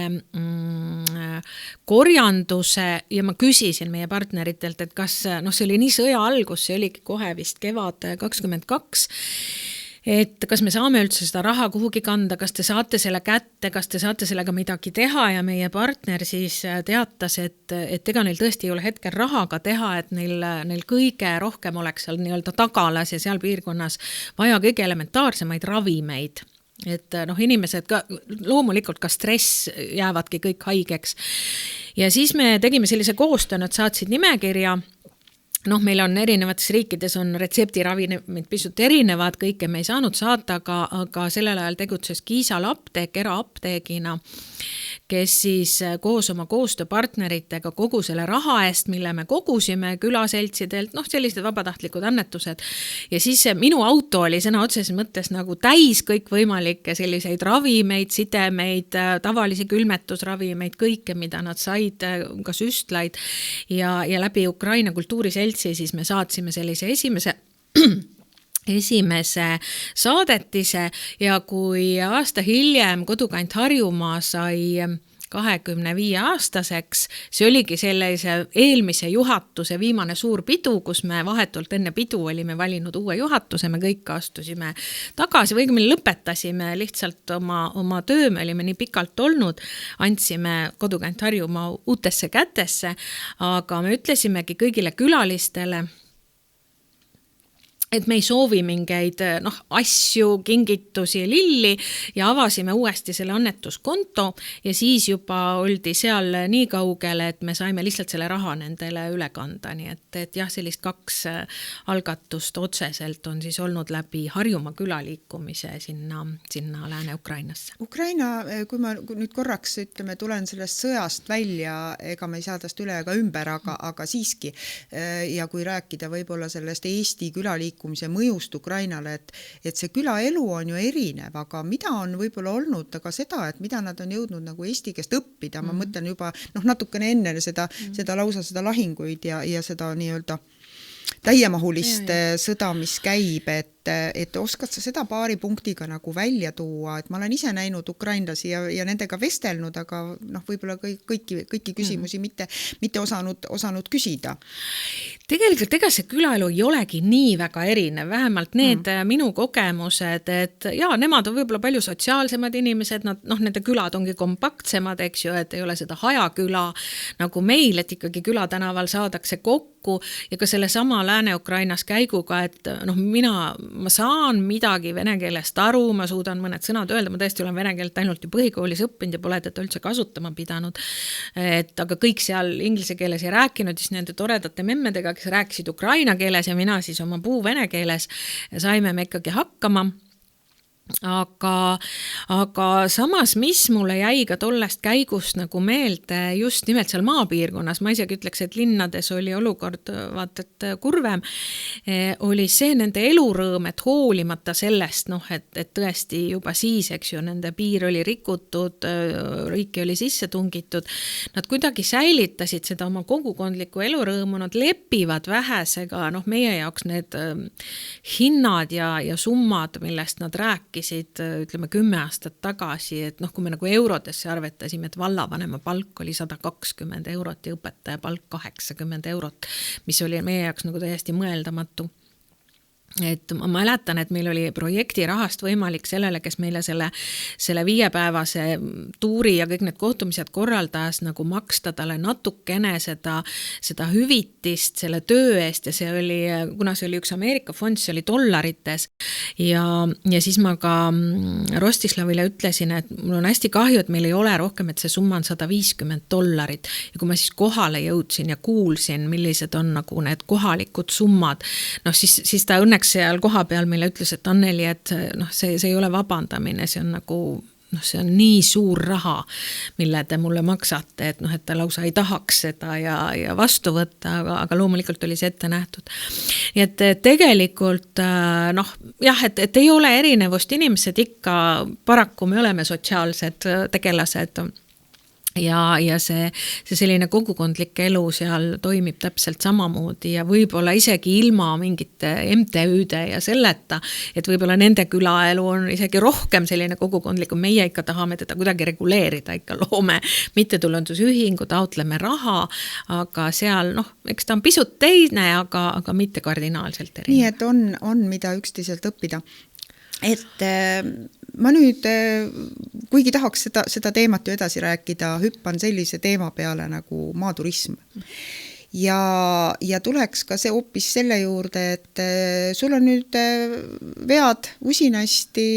korjanduse ja ma küsisin meie partneritelt, et kas, see oli nii sõja algus, see oligi kohe vist kevad 2022, et kas me saame üldse seda raha kuhugi kanda, kas te saate selle kätte, kas te saate sellega midagi teha ja meie partner siis teatas, et ega neil tõesti ei ole hetkel rahaga teha, et neil kõige rohkem oleks seal nii-öelda tagalas ja seal piirkonnas vaja kõige elementaarsemaid ravimeid. Et inimesed ka, loomulikult ka stress jäävadki kõik haigeks. Ja siis me tegime sellise koostöö, nad saatsid nimekirja. Meil on erinevates riikides on retseptiravimid pisut erinevad, kõike me ei saanud saata, aga sellel ajal tegutses Kiisal apteek eraapteegina, kes siis koos oma koostööpartneritega kogu selle raha eest, mille me kogusime külaseltsidelt, sellised vabatahtlikud annetused. Ja siis minu auto oli sõna otseses mõttes nagu täis kõikvõimalikke selliseid ravimeid, sidemeid, tavalisi külmetusravimeid, kõike, mida nad said, ka süstlaid ja läbi Ukraina kultuuriseltsi siis me saatsime sellise esimese saadetise ja kui aasta hiljem Kodukant Harjumaa sai 25-aastaseks, see oligi sellise eelmise juhatuse viimane suur pidu, kus me vahetult enne pidu olime valinud uue juhatuse, me kõik astusime tagasi või me lõpetasime lihtsalt oma töö, me olime nii pikalt olnud, andsime Kodukant Harjumaa uutesse kätesse, aga me ütlesimegi kõigile külalistele, et me ei soovi mingeid asju, kingitusi, lilli ja avasime uuesti selle annetuskonto ja siis juba oldi seal nii kaugele, et me saime lihtsalt selle raha nendele üle kanda. Nii et jah, sellist 2 algatust otseselt on siis olnud läbi Harjumaa külaliikumise sinna Lääne-Ukrainasse. Ukraina, kui ma nüüd korraks tulen sellest sõjast välja, ega me ei saa tast üle ega ümber, aga siiski. Ja kui rääkida võib-olla sellest Eesti külaliikumise mõjust Ukrainale, et see külaelu on ju erinev, aga mida on võib-olla olnud aga seda, et mida nad on jõudnud nagu Eesti käest õppida, ma mõtlen juba natukene enne seda lausa seda lahinguid ja seda nii-öelda täiemahulist sõda, mis käib, et oskad sa seda paari punktiga nagu välja tuua, et ma olen ise näinud ukrainlasi ja nendega vestelnud, aga võib-olla kõiki küsimusi mitte osanud küsida. Tegelikult ega see külaelu ei olegi nii väga erinev, vähemalt need minu kogemused, et nemad on võib-olla palju sotsiaalsemad inimesed, nende külad ongi kompaktsemad, eks ju, et ei ole seda hajaküla nagu meil, et ikkagi külatänaval saadakse kokku ja ka selle sama Lääne-Ukrainas käiguga, et ma saan midagi vene keelest aru, ma suudan mõned sõnad öelda, ma tõesti olen vene keelt ainult ju põhikoolis õppinud ja pole teda üldse kasutama pidanud, aga kõik seal inglise keeles ei rääkinud, siis nende toredate memmedega, kes rääkisid ukraina keeles ja mina siis oma vene keeles, saime me ikkagi hakkama. Aga samas, mis mulle jäi ka tollest käigust nagu meelde just nimelt seal maapiirkonnas, ma isegi ütleks, et linnades oli olukord vaat et kurvem, oli see nende elurõõm, et hoolimata sellest, et tõesti juba siis, eks ju, nende piir oli rikutud, riiki oli sisse tungitud, nad kuidagi säilitasid seda oma kogukondlikku elurõõmu, nad lepivad vähesega, meie jaoks need hinnad ja summad, millest nad rääkisid, rääkisid, ütleme 10 aastat tagasi, et noh, kui me nagu eurodesse arvetasime, et vallavanema palk oli 120 eurot ja õpetaja palk 80 eurot, mis oli meie jaoks nagu täiesti mõeldamatu. Et ma mäletan, et meil oli projekti rahast võimalik sellele, kes meile selle 5-päevase tuuri ja kõik need kohtumised korraldas, nagu maksta talle natukene seda hüvitist selle töö eest ja see oli, kuna see oli üks Ameerika fond, see oli dollarites ja siis ma ka Rostislavile ütlesin, et mul on hästi kahju, et meil ei ole rohkem, et see summa on $150 ja kui ma siis kohale jõudsin ja kuulsin, millised on nagu need kohalikud summad, noh siis ta õnneks seal koha peal meile ütles, et Anneli, et noh, see ei ole vabandamine, see on nagu, noh, see on nii suur raha, mille te mulle maksate, et noh, et ta lausa ei tahaks seda ja vastu võtta, aga loomulikult oli see ette nähtud. Nii et tegelikult noh, jah, et ei ole erinevust, inimesed ikka, paraku me oleme sotsiaalsed tegelased, ja see selline kogukondlik elu seal toimib täpselt samamoodi ja võib-olla isegi ilma mingite MTÜ-de ja selleta, et võib-olla nende külaelu on isegi rohkem selline kogukondlik, meie ikka tahame teda kuidagi reguleerida, ikka loome mittetulundusühingu, taotleme raha, aga seal noh, eks ta on pisut teine, aga mitte kardinaalselt erinev. Nii, et on mida üksteiselt õppida. Et ma nüüd, kuigi tahaks seda teemat ju edasi rääkida, hüppan sellise teema peale nagu maaturism. Ja tuleks ka see hoopis selle juurde, et sul on nüüd vead usinasti,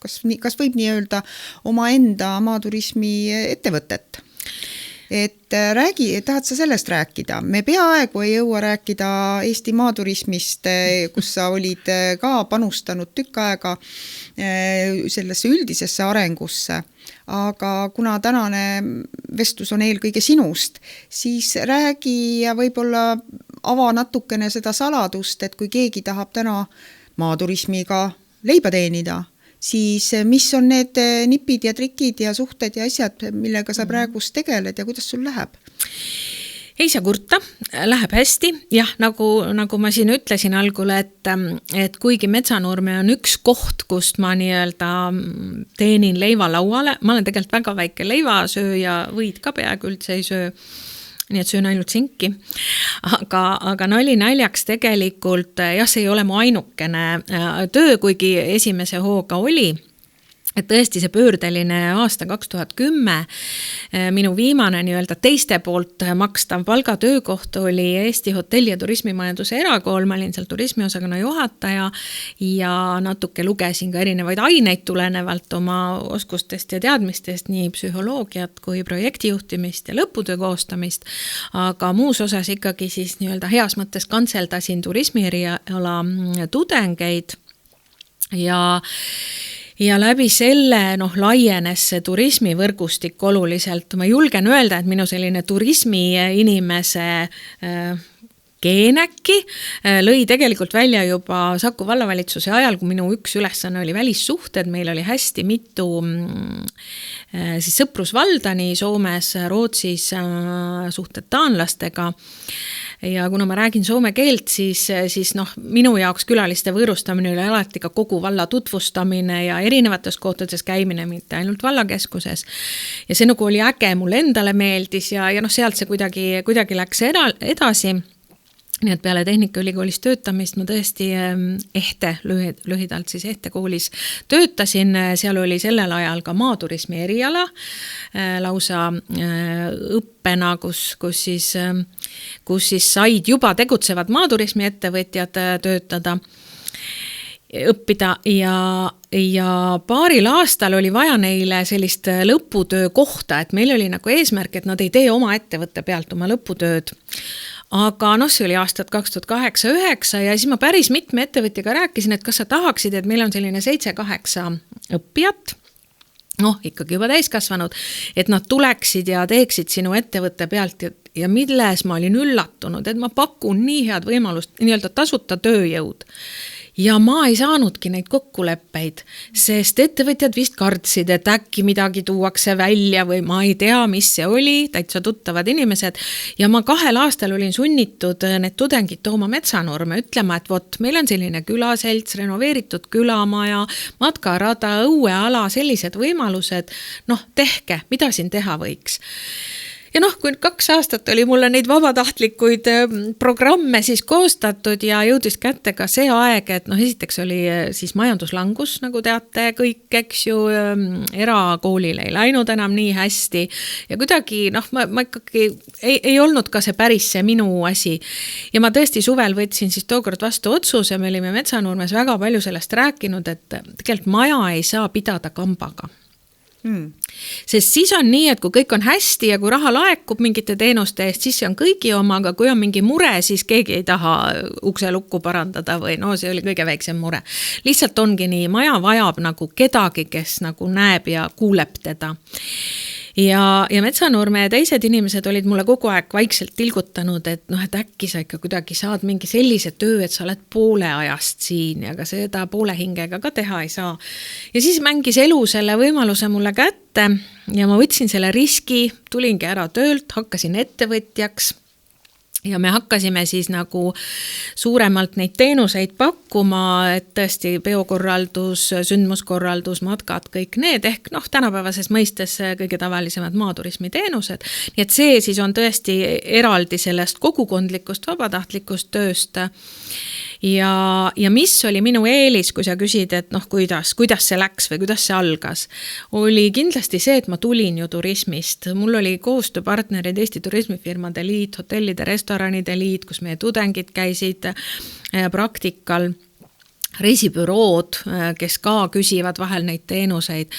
kas võib nii öelda, oma enda maaturismi ettevõtet. Et tahad sa sellest rääkida? Me peaaegu ei jõua rääkida Eesti maaturismist, kus sa olid ka panustanud tükk aega sellesse üldisesse arengusse. Aga kuna tänane vestlus on eelkõige sinust, siis räägi ja võib-olla ava natukene seda saladust, et kui keegi tahab täna maaturismiga leiba teenida, siis mis on need nipid ja trikid ja suhted ja asjad, millega sa praegust tegeled ja kuidas sul läheb? Ei saa kurta, läheb hästi. Jah, nagu ma siin ütlesin algul, et kuigi Metsanurme on üks koht, kust ma nii-öelda teenin leiva lauale, ma olen tegelikult väga väike leivasööja, võid ka peaaegu üldse ei söö, nii et söön ainult sinki, aga nali naljaks tegelikult, jah, see ei ole mu ainukene töö, kuigi esimese hooga oli, et tõesti see pöördeline aasta 2010, minu viimane nii-öelda teiste poolt makstav palgatöökoht oli Eesti hotelli- ja turismimajanduse erakool, ma olin seal turismiosakonna juhataja ja natuke lugesin ka erinevaid aineid tulenevalt oma oskustest ja teadmistest, nii psühholoogiat kui projektijuhtimist ja lõputöö koostamist, aga muus osas ikkagi siis nii-öelda heas mõttes kantseldasin turismieriala tudengeid ja läbi selle laienes see turismivõrgustik oluliselt. Ma julgen öelda, et minu selline turismi inimese geenäkki lõi tegelikult välja juba Saku vallavalitsuse ajal, kui minu üks ülesanne oli välissuhted, meil oli hästi mitu siis sõprusvalda nii Soomes, Rootsis suhted taanlastega. Ja kuna ma räägin soome keelt, siis minu jaoks külaliste võõrustamine oli alati ka kogu valla tutvustamine ja erinevates kohtades käimine, mitte ainult vallakeskuses. Ja see nagu oli äge, mulle endale meeldis ja sealt see kuidagi läks edasi. Nii et peale Tehnikaülikoolis töötamist ma tõesti lühidalt siis Ehte koolis töötasin, seal oli sellel ajal ka maaturismi eriala lausa õppena, kus siis said juba tegutsevad maaturismi ettevõtjad töötada, õppida ja paaril aastal oli vaja neile sellist lõputöö kohta, et meil oli nagu eesmärk, et nad ei tee oma ettevõtte pealt oma lõputööd. Aga see oli aastat 2008-2009 ja siis ma päris mitme ettevõtjaga rääkisin, et kas sa tahaksid, et meil on selline 7-8 õppijat, ikkagi juba täiskasvanud, et nad tuleksid ja teeksid sinu ettevõtte pealt ja milles ma olin üllatunud, et ma pakun nii head võimalust, nii-öelda tasuta tööjõud. ja ma ei saanudki neid kokkuleppeid, sest ettevõtjad vist kartsid, et äkki midagi tuuakse välja või ma ei tea, mis see oli, täitsa tuttavad inimesed. Ja ma 2 aastal olin sunnitud need tudengid tooma Metsanurme, ütlema, et vot, meil on selline külaselts, renoveeritud külamaja, matkarada, õueala, sellised võimalused, tehke, mida siin teha võiks. Ja kui 2 aastat oli mulle neid vabatahtlikuid programme siis koostatud ja jõudis kätte ka see aeg, et esiteks oli siis majanduslangus, nagu teate kõik, eks ju, erakoolil ei läinud enam nii hästi ja kuidagi, ma ikkagi ei olnud ka see päris see minu asi. Ja ma tõesti suvel võtsin siis tookord vastu otsuse, me olime Metsanurmes väga palju sellest rääkinud, et tegelikult maja ei saa pidada kambaga. Sest siis on nii, et kui kõik on hästi ja kui raha laekub mingite teenuste eest, siis see on kõigi oma, aga kui on mingi mure, siis keegi ei taha ukse lukku parandada või see oli kõige väiksem mure. Lihtsalt ongi nii, maja vajab nagu kedagi, kes nagu näeb ja kuuleb teda. Ja Metsanurme ja teised inimesed olid mulle kogu aeg vaikselt tilgutanud, et äkki sa ikka kuidagi saad mingi sellise töö, et sa oled poole ajast siin ja ka seda poole hingega ka teha ei saa. Ja siis mängis elu selle võimaluse mulle kätte ja ma võtsin selle riski, tulingi ära töölt, hakkasin ettevõtjaks. Ja me hakkasime siis nagu suuremalt neid teenuseid pakkuma, et tõesti peokorraldus, sündmuskorraldus, matkad, kõik need ehk tänapäevases mõistes kõige tavalisemad maaturismi teenused. Nii et see siis on tõesti eraldi sellest kogukondlikust vabatahtlikust tööst. Ja mis oli minu eelis, kui sa küsid, et kuidas see läks või kuidas see algas, oli kindlasti see, et ma tulin ju turismist. Mul oli koostööpartnerid Eesti Turismifirmade Liit, Hotellide Restoranide Liit, kus meie tudengid käisid praktikal, reisibürood, kes ka küsivad vahel neid teenuseid.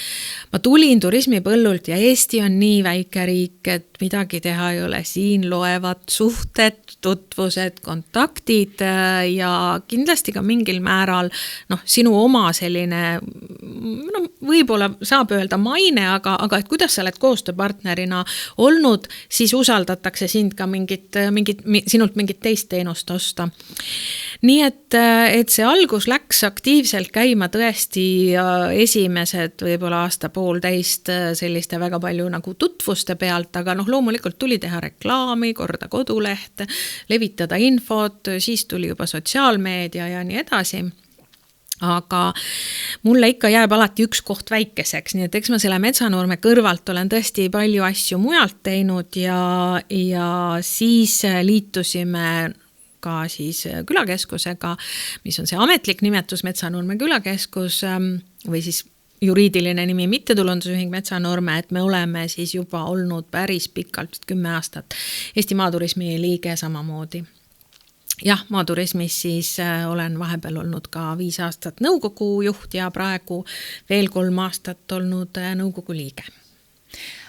Ma tulin turismipõllult ja Eesti on nii väike riik, et midagi teha ei ole. Siin loevad suhted, tutvused, kontaktid ja kindlasti ka mingil määral sinu oma selline, võib-olla saab öelda maine, aga et kuidas sa oled koostööpartnerina olnud, siis usaldatakse sind ka sinult mingit teist teenust osta. Nii et see algus läks aktiivselt käima tõesti esimesed võib-olla aasta poolteist selliste väga palju nagu tutvuste pealt, aga loomulikult tuli teha reklaami, korda koduleht, levitada infot, siis tuli juba sotsiaalmeedia ja nii edasi. Aga mulle ikka jääb alati üks koht väikeseks, nii et eks ma selle Metsanurme kõrvalt olen tõesti palju asju mujalt teinud ja siis liitusime ka siis külakeskusega, mis on see ametlik nimetus Metsanurme külakeskus või siis juriidiline nimi mittetulundusühing Metsanurme, et me oleme siis juba olnud päris pikalt, 10 aastat Eesti maaturismi liige samamoodi. Jah, maaturismis siis olen vahepeal olnud ka 5 aastat nõukogu juht ja praegu veel 3 aastat olnud nõukogu liige.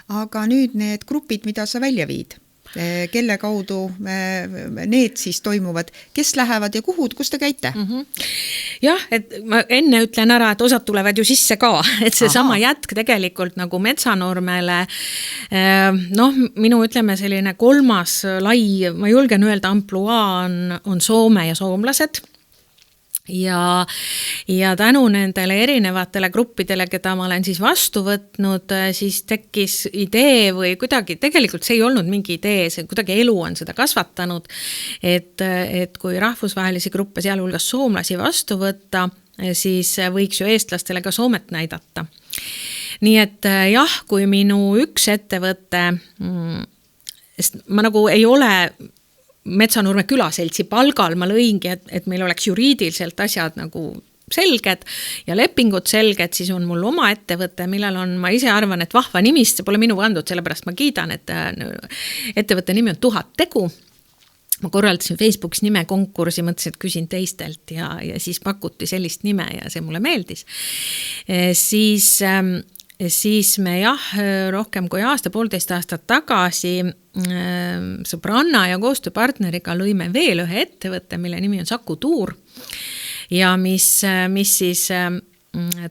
Aga nüüd need grupid, mida sa välja viid? Kelle kaudu need siis toimuvad, kes lähevad ja kuhu, kus te käite? Jah, et ma enne ütlen ära, et osad tulevad ju sisse ka, et see sama jätk tegelikult nagu Metsanurmele, minu ütleme selline 3. lai, ma julgen öelda ampluaa on Soome ja soomlased. Ja tänu nendele erinevatele gruppidele, keda ma olen siis vastu võtnud, siis tekkis idee või kuidagi, tegelikult see ei olnud mingi idee, see kuidagi elu on seda kasvatanud, et kui rahvusvahelisi gruppe, sealhulgas soomlasi vastu võtta, siis võiks ju eestlastele ka Soomet näidata. Nii et jah, kui minu üks ettevõte, ma nagu ei ole Metsanurme külaseltsi palgal, ma lõingi, et meil oleks juriidiliselt asjad nagu selged ja lepingud selged, siis on mul oma ettevõte, millel on, ma ise arvan, et vahva nimist, see pole minu pandud, sellepärast ma kiidan, et ettevõtte nimi on 1000 tegu. Ma korraldasin Facebookis nime konkursi, mõtlesin, et küsin teistelt ja siis pakuti sellist nime ja see mulle meeldis. Siis me rohkem kui poolteist aastat tagasi sõbranna ja koostööpartneriga lõime veel ühe ettevõtte, mille nimi on Saku Tuur ja mis siis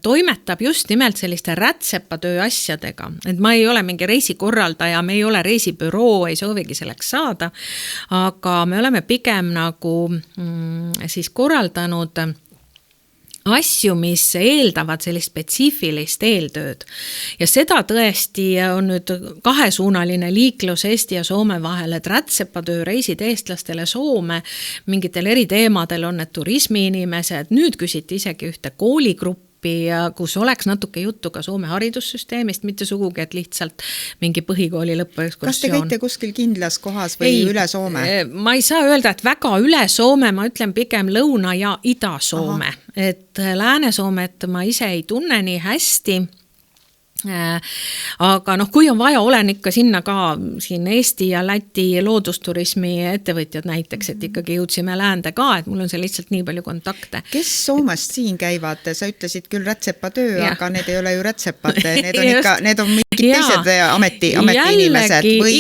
toimetab just nimelt selliste rätsepatöö asjadega, et ma ei ole mingi reisikorraldaja, me ei ole reisibüroo, ei soovigi selleks saada, aga me oleme pigem nagu siis korraldanud asju, mis eeldavad sellist spetsiifilist eeltööd. Ja seda tõesti on nüüd kahesuunaline liiklus Eesti ja Soome vahel, et rätsepatöö reisid eestlastele Soome, mingitel eri teemadel on need turismiinimesed, nüüd küsiti isegi ühte kooligruppi, kus oleks natuke juttu ka Soome haridussüsteemist, mitte sugugi, et lihtsalt mingi põhikooli lõpuekskursioon. Kas te käite kuskil kindlas kohas või üle Soome? Ma ei saa öelda, et väga üle Soome, ma ütlen pigem Lõuna- ja Ida-Soome. Et Lääne-Soomet ma ise ei tunne nii hästi. Aga kui on vaja, olen ikka sinna ka siin Eesti ja Läti loodusturismi ettevõtjad näiteks, et ikkagi jõudsime läände ka, et mul on seal lihtsalt nii palju kontakte. Kes Soomest siin käivad? Sa ütlesid küll rätsepatöö, aga need ei ole ju rätsepad, need on mingid teised ametiinimesed või...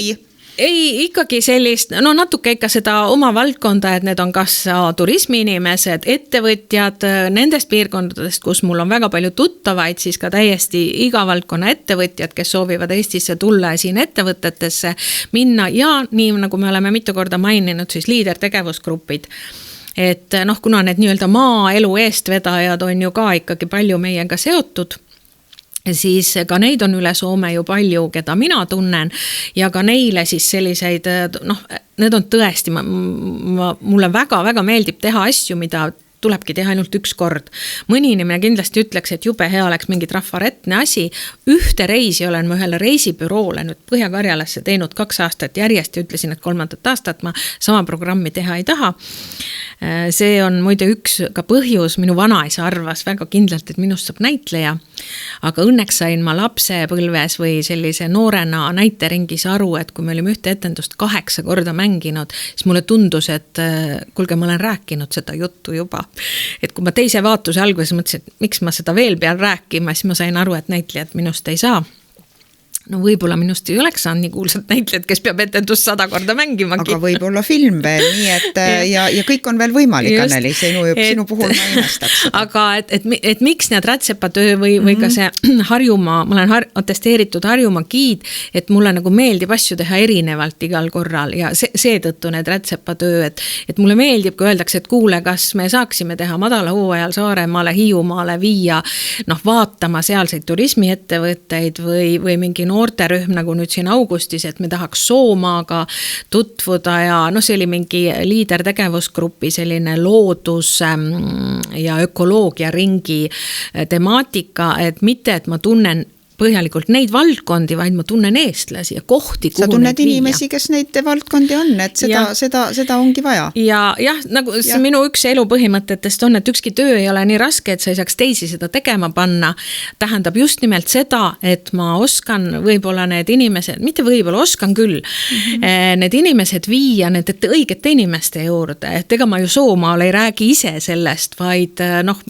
Ei, ikkagi sellist, natuke ikka seda oma valdkonda, et need on kas turismiinimesed, ettevõtjad nendest piirkondadest, kus mul on väga palju tuttavaid, siis ka täiesti iga valdkonna ettevõtjad, kes soovivad Eestisse tulla ja siin ettevõtetesse minna ja nii nagu me oleme mitu korda maininud, siis liidertegevusgrupid. Et kuna need nii-öelda maaelu eestvedajad on ju ka ikkagi palju meiega seotud, siis ka neid on üle Soome ju palju, keda mina tunnen ja ka neile siis selliseid, need on tõesti, mulle väga-väga meeldib teha asju, mida tulebki teha ainult üks kord. Mõni inimene kindlasti ütleks, et jube hea oleks mingi trafaretne asi. Ühte reisi olen ma ühele reisibüroole nüüd Põhja-Karjalasse teinud 2 aastat järjest ja ütlesin, et 3. aastat ma sama programmi teha ei taha. See on muide üks ka põhjus, minu vanaisa arvas väga kindlalt, et minust saab näitleja, aga õnneks sain ma lapsepõlves või sellise noorena näiteringis aru, et kui me olime ühte etendust 8 korda mänginud, siis mulle tundus, et kuulge, ma olen rääkinud seda juttu juba. Et kui ma teise vaatuse alguses mõtlesin, et miks ma seda veel pean rääkima, siis ma sain aru, et näitlejad minust ei saa. Võib-olla minust ei oleks saanud nii kuulsad näitlejad, kes peab etendust 100 korda mängimagi. Aga võib-olla film veel, nii et ja kõik on veel võimalik, Anneli, sinu puhul ma imestaks. Aga et miks need rätsepatöö või ka see Harjumaa, ma olen atesteeritud Harjumaa giid, et mulle nagu meeldib asju teha erinevalt igal korral ja seetõttu need rätsepatöö, et mulle meeldib, kui öeldakse, et kuule, kas me saaksime teha madala hooajal Saaremaale, Hiiumaale viia, vaatama sealseid turismiettevõtteid või mingi noorterühm nagu nüüd siin augustis, et me tahaks Soomaaga tutvuda ja see oli mingi liidertegevusgrupi selline loodus ja ökoloogia ringi temaatika, et mitte, et ma tunnen põhjalikult neid valdkondi, vaid ma tunnen eestlasi ja kohti, kuhu sa tunned inimesi, kes neid valdkondi on, et seda ongi vaja. Ja nagu minu üks elu põhimõtetest on, et ükski töö ei ole nii raske, et sa ei saaks teisi seda tegema panna. Tähendab just nimelt seda, et ma oskan võib-olla need inimesed, mitte võib-olla oskan küll, need inimesed viia need õigete inimeste juurde, et ega ma ju Soomaal ei räägi ise sellest, vaid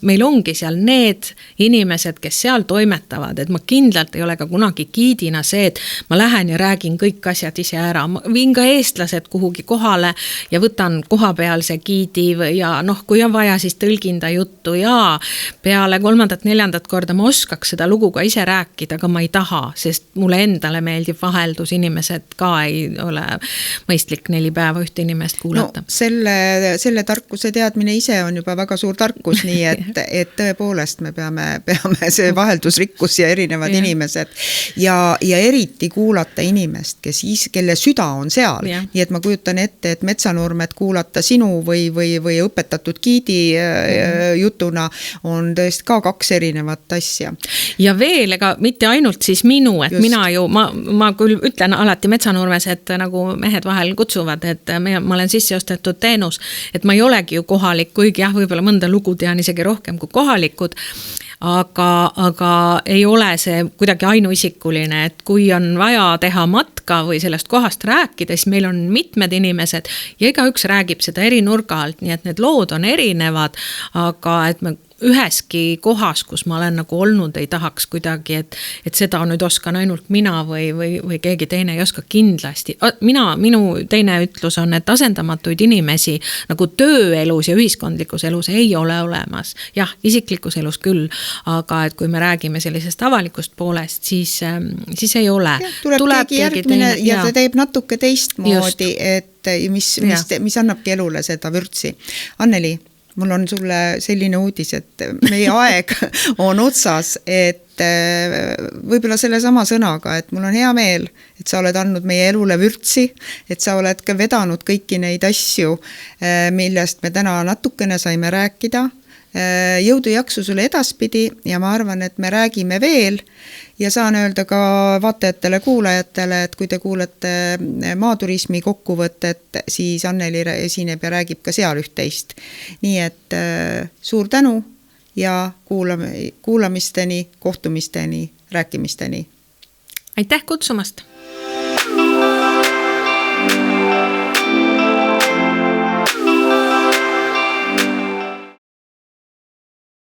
meil ongi seal need inimesed, kes seal toimetavad, et ma kindlasti ei ole ka kunagi giidina see, et ma lähen ja räägin kõik asjad ise ära. Ma viin ka eestlased kuhugi kohale ja võtan kohapealse giidi ja kui on vaja, siis tõlginda juttu ja peale 3.-4. korda ma oskaks seda lugu ka ise rääkida, aga ma ei taha, sest mulle endale meeldib vaheldus, inimesed ka ei ole mõistlik 4 päeva ühte inimest kuulata. Selle tarkuse teadmine ise on juba väga suur tarkus, nii et tõepoolest me peame see vaheldusrikkus ja erinevad inimesed ja eriti kuulata inimest, kelle süda on seal. Nii et ma kujutan ette, et Metsanurmet kuulata sinu või õpetatud giidi jutuna on tõesti ka 2 erinevat asja. Ja veel, ega mitte ainult siis minu, et mina ju, ma küll ütlen alati Metsanurmes, et nagu mehed vahel kutsuvad, et ma olen sisse ostetud teenus, et ma ei olegi ju kohalik, kuigi võib-olla mõnda lugu tean isegi rohkem kui kohalikud, aga ei ole see kuidagi ainuisikuline, et kui on vaja teha matka või sellest kohast rääkida, siis meil on mitmed inimesed ja igaüks räägib seda eri nurga alt, nii et need lood on erinevad, aga et me üheski kohas, kus ma olen nagu olnud, ei tahaks kuidagi, et seda nüüd oskan ainult mina või keegi teine ei oska kindlasti. Minu teine ütlus on, et asendamatuid inimesi nagu tööelus ja ühiskondlikus elus ei ole olemas. Jah, isiklikus elus küll, aga et kui me räägime sellisest avalikust poolest, siis ei ole. Tuleb keegi järgmine ja see teeb natuke teistmoodi, et mis annabki elule seda vürtsi. Anneli, mul on sulle selline uudis, et meie aeg on otsas, et võib-olla selle sama sõnaga, et mul on hea meel, et sa oled andnud meie elule vürtsi, et sa oled ka vedanud kõiki neid asju, millest me täna natukene saime rääkida. Jõudu jaksu sulle edaspidi ja ma arvan, et me räägime veel ja saan öelda ka vaatajatele, kuulajatele, et kui te kuulete maaturismi kokkuvõtet, siis Anneli esineb ja räägib ka seal üht-teist. Nii et suur tänu ja kuulamisteni, kohtumisteni, rääkimisteni. Aitäh kutsumast!